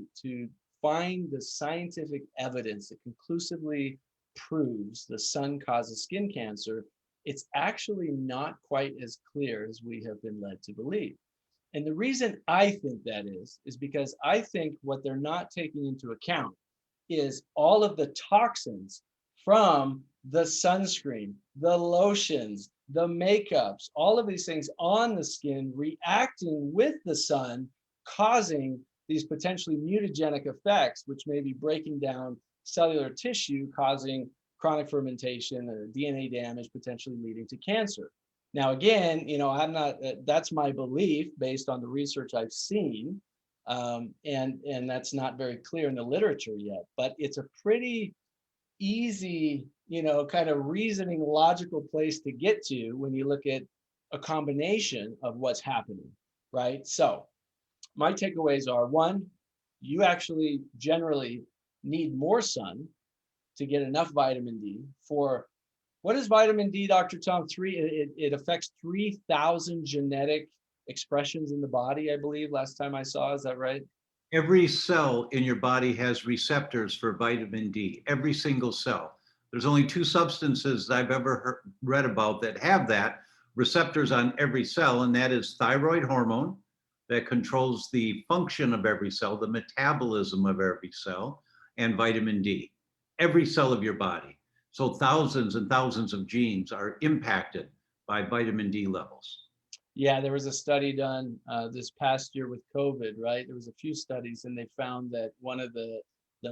find the scientific evidence that conclusively proves the sun causes skin cancer, it's actually not quite as clear as we have been led to believe. And the reason I think that is because I think what they're not taking into account is all of the toxins from the sunscreen, the lotions, the makeups, all of these things on the skin reacting with the sun, causing these potentially mutagenic effects, which may be breaking down cellular tissue, causing chronic fermentation or DNA damage, potentially leading to cancer. Now, again, I'm not, that's my belief based on the research I've seen. And that's not very clear in the literature yet, but it's a pretty easy, kind of reasoning, logical place to get to when you look at a combination of what's happening, right? So my takeaways are: one, you actually generally need more sun to get enough vitamin D for what is vitamin D, Dr. Tom? It affects 3,000 genetic expressions in the body, I believe, last time I saw. Is that right? Every cell in your body has receptors for vitamin D, every single cell. There's only two substances I've ever read about that have that, receptors on every cell, and that is thyroid hormone that controls the function of every cell, the metabolism of every cell, and vitamin D, every cell of your body. So thousands and thousands of genes are impacted by vitamin D levels. Yeah, there was a study done this past year with COVID, right? There was a few studies, and they found that one of the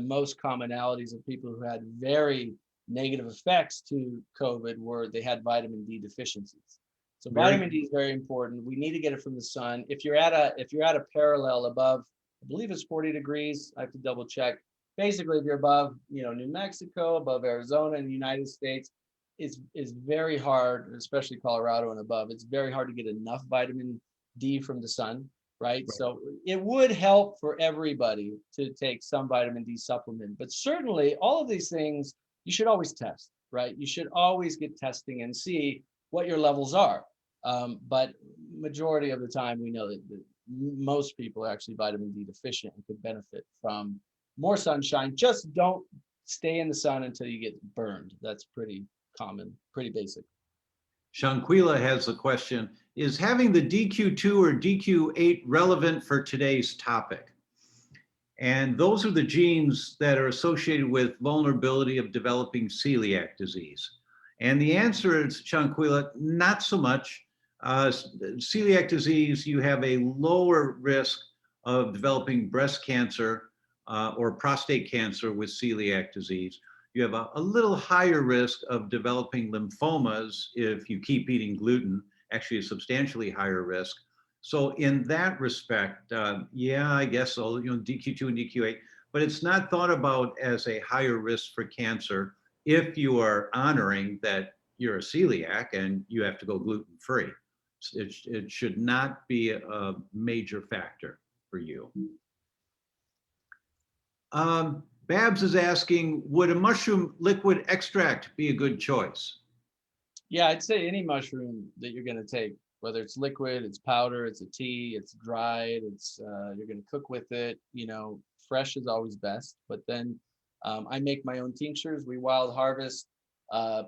most commonalities of people who had very negative effects to COVID were they had vitamin D deficiencies. So vitamin D is very important. We need to get it from the sun. If you're at a parallel above, I believe it's 40 degrees. I have to double check. Basically, if you're above, New Mexico, above Arizona in the United States, is very hard, especially Colorado and above. It's very hard to get enough vitamin D from the sun, right? So it would help for everybody to take some vitamin D supplement, but certainly all of these things you should always test, right? You should always get testing and see what your levels are. But majority of the time, we know that most people are actually vitamin D deficient and could benefit from more sunshine. Just don't stay in the sun until you get burned. That's pretty common, pretty basic. Shanquila has a question: is having the DQ2 or DQ8 relevant for today's topic? And those are the genes that are associated with vulnerability of developing celiac disease. And the answer is, Shanquila, not so much. Celiac disease, you have a lower risk of developing breast cancer or prostate cancer with celiac disease. You have a little higher risk of developing lymphomas if you keep eating gluten, actually a substantially higher risk. So in that respect, yeah, I guess so, DQ2 and DQ8, but it's not thought about as a higher risk for cancer if you are honoring that you're a celiac and you have to go gluten-free. It should not be a major factor for you. Babs is asking, would a mushroom liquid extract be a good choice? Yeah, I'd say any mushroom that you're going to take, whether it's liquid, it's powder, it's a tea, it's dried, it's you're going to cook with it. Fresh is always best. But then I make my own tinctures. We wild harvest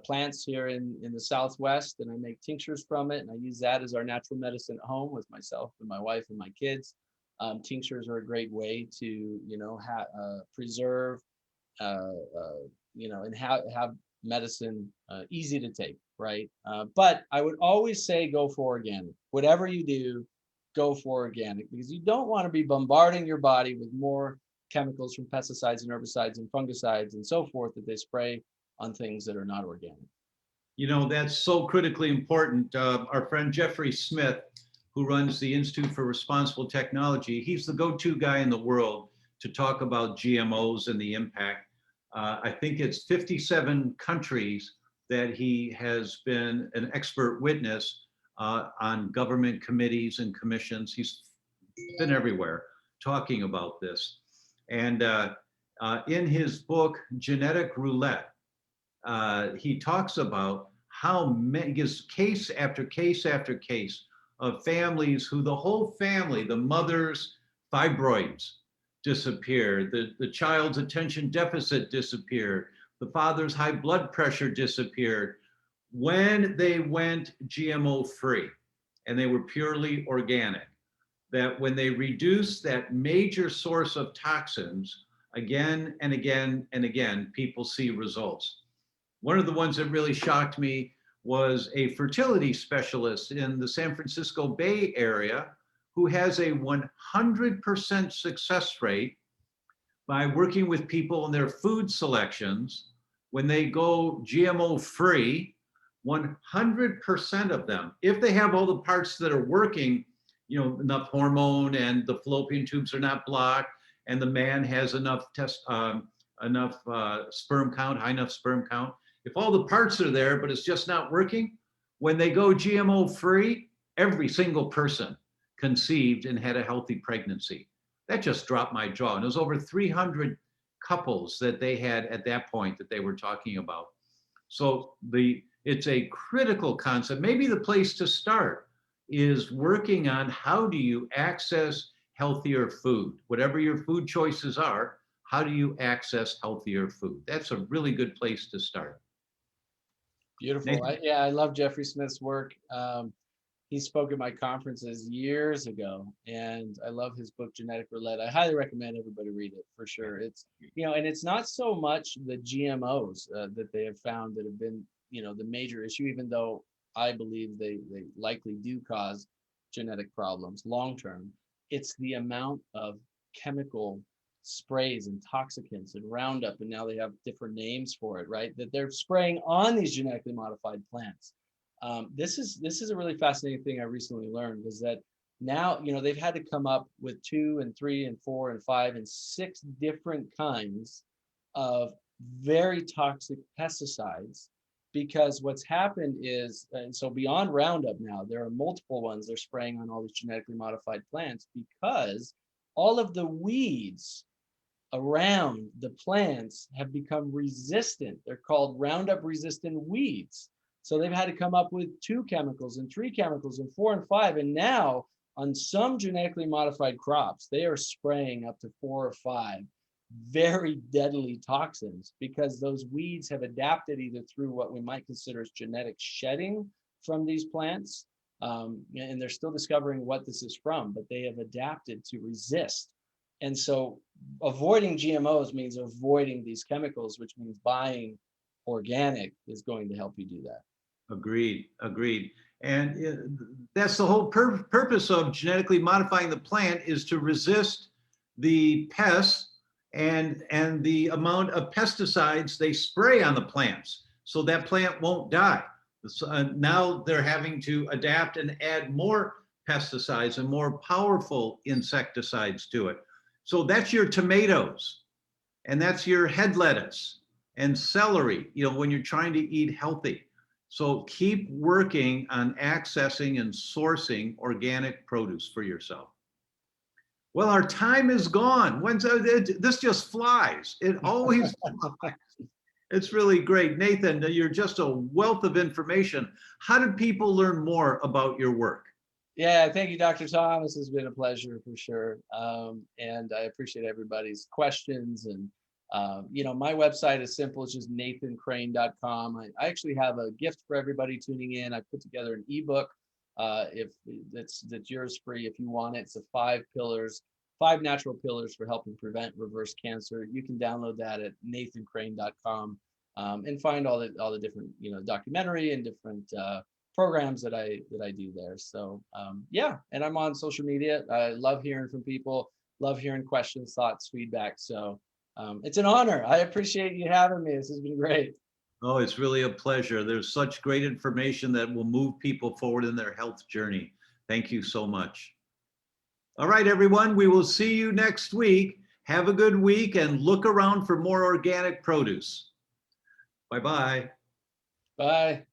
plants here in the Southwest, and I make tinctures from it, and I use that as our natural medicine at home with myself and my wife and my kids. Tinctures are a great way to preserve and have medicine easy to take, right? But I would always say go for organic. Whatever you do, go for organic, because you don't want to be bombarding your body with more chemicals from pesticides and herbicides and fungicides and so forth that they spray on things that are not organic. That's so critically important. Our friend Jeffrey Smith, who runs the Institute for Responsible Technology, he's the go-to guy in the world to talk about GMOs and the impact. I think it's 57 countries that he has been an expert witness on government committees and commissions. He's been everywhere talking about this. And in his book, Genetic Roulette, he talks about how many, gives case after case after case of families who the whole family, the mother's fibroids disappeared, the child's attention deficit disappeared, the father's high blood pressure disappeared, when they went GMO free and they were purely organic, that when they reduced that major source of toxins again and again and again, people see results. One of the ones that really shocked me was a fertility specialist in the San Francisco Bay Area who has a 100% success rate by working with people in their food selections. When they go GMO free, 100% of them, if they have all the parts that are working, you know, enough hormone and the fallopian tubes are not blocked and the man has enough sperm count, high enough sperm count. If all the parts are there, but it's just not working, when they go GMO free, every single person conceived and had a healthy pregnancy. That just dropped my jaw. And it was over 300 couples that they had at that point that they were talking about. So it's a critical concept. Maybe the place to start is working on how do you access healthier food? Whatever your food choices are, how do you access healthier food? That's a really good place to start. Beautiful. I love Jeffrey Smith's work. He spoke at my conferences years ago, and I love his book, Genetic Roulette. I highly recommend everybody read it for sure. It's, you know, and it's not so much the GMOs that they have found that have been, you know, the major issue, even though I believe they likely do cause genetic problems long-term. It's the amount of chemical sprays and toxicants and Roundup, and now they have different names for it, right? That they're spraying on these genetically modified plants. This is a really fascinating thing I recently learned, is that now, you know, they've had to come up with 2 and 3 and 4 and 5 and 6 different kinds of very toxic pesticides, because what's happened is, and so beyond Roundup now, there are multiple ones they're spraying on all these genetically modified plants, because all of the weeds around the plants have become resistant. They're called Roundup resistant weeds. So they've had to come up with 2 chemicals and 3 chemicals and 4 and 5. And now on some genetically modified crops, they are spraying up to 4 or 5 very deadly toxins, because those weeds have adapted either through what we might consider as genetic shedding from these plants. And they're still discovering what this is from, but they have adapted to resist. And so avoiding GMOs means avoiding these chemicals, which means buying organic is going to help you do that. Agreed. And that's the whole purpose of genetically modifying the plant, is to resist the pests and the amount of pesticides they spray on the plants, so that plant won't die. So, now they're having to adapt and add more pesticides and more powerful insecticides to it. So that's your tomatoes, and that's your head lettuce and celery, you know, when you're trying to eat healthy. So keep working on accessing and sourcing organic produce for yourself. Well, our time is gone. This just flies. It always flies. It's really great. Nathan, you're just a wealth of information. How do people learn more about your work? Yeah, thank you, Dr. Thomas. It's been a pleasure for sure. And I appreciate everybody's questions. And, you know, my website is simple. It's just theDr.com. I actually have a gift for everybody tuning in. I put together an ebook. If that's yours free if you want it. It's the 5 natural pillars for helping prevent, reverse cancer. You can download that at theDr.com and find all the different, you know, documentary and different programs that I do there. So yeah, and I'm on social media. I love hearing from people, love hearing questions, thoughts, feedback. So it's an honor. I appreciate you having me. This has been great. Oh, it's really a pleasure. There's such great information that will move people forward in their health journey. Thank you so much. All right, everyone, we will see you next week. Have a good week and look around for more organic produce. Bye-bye. Bye.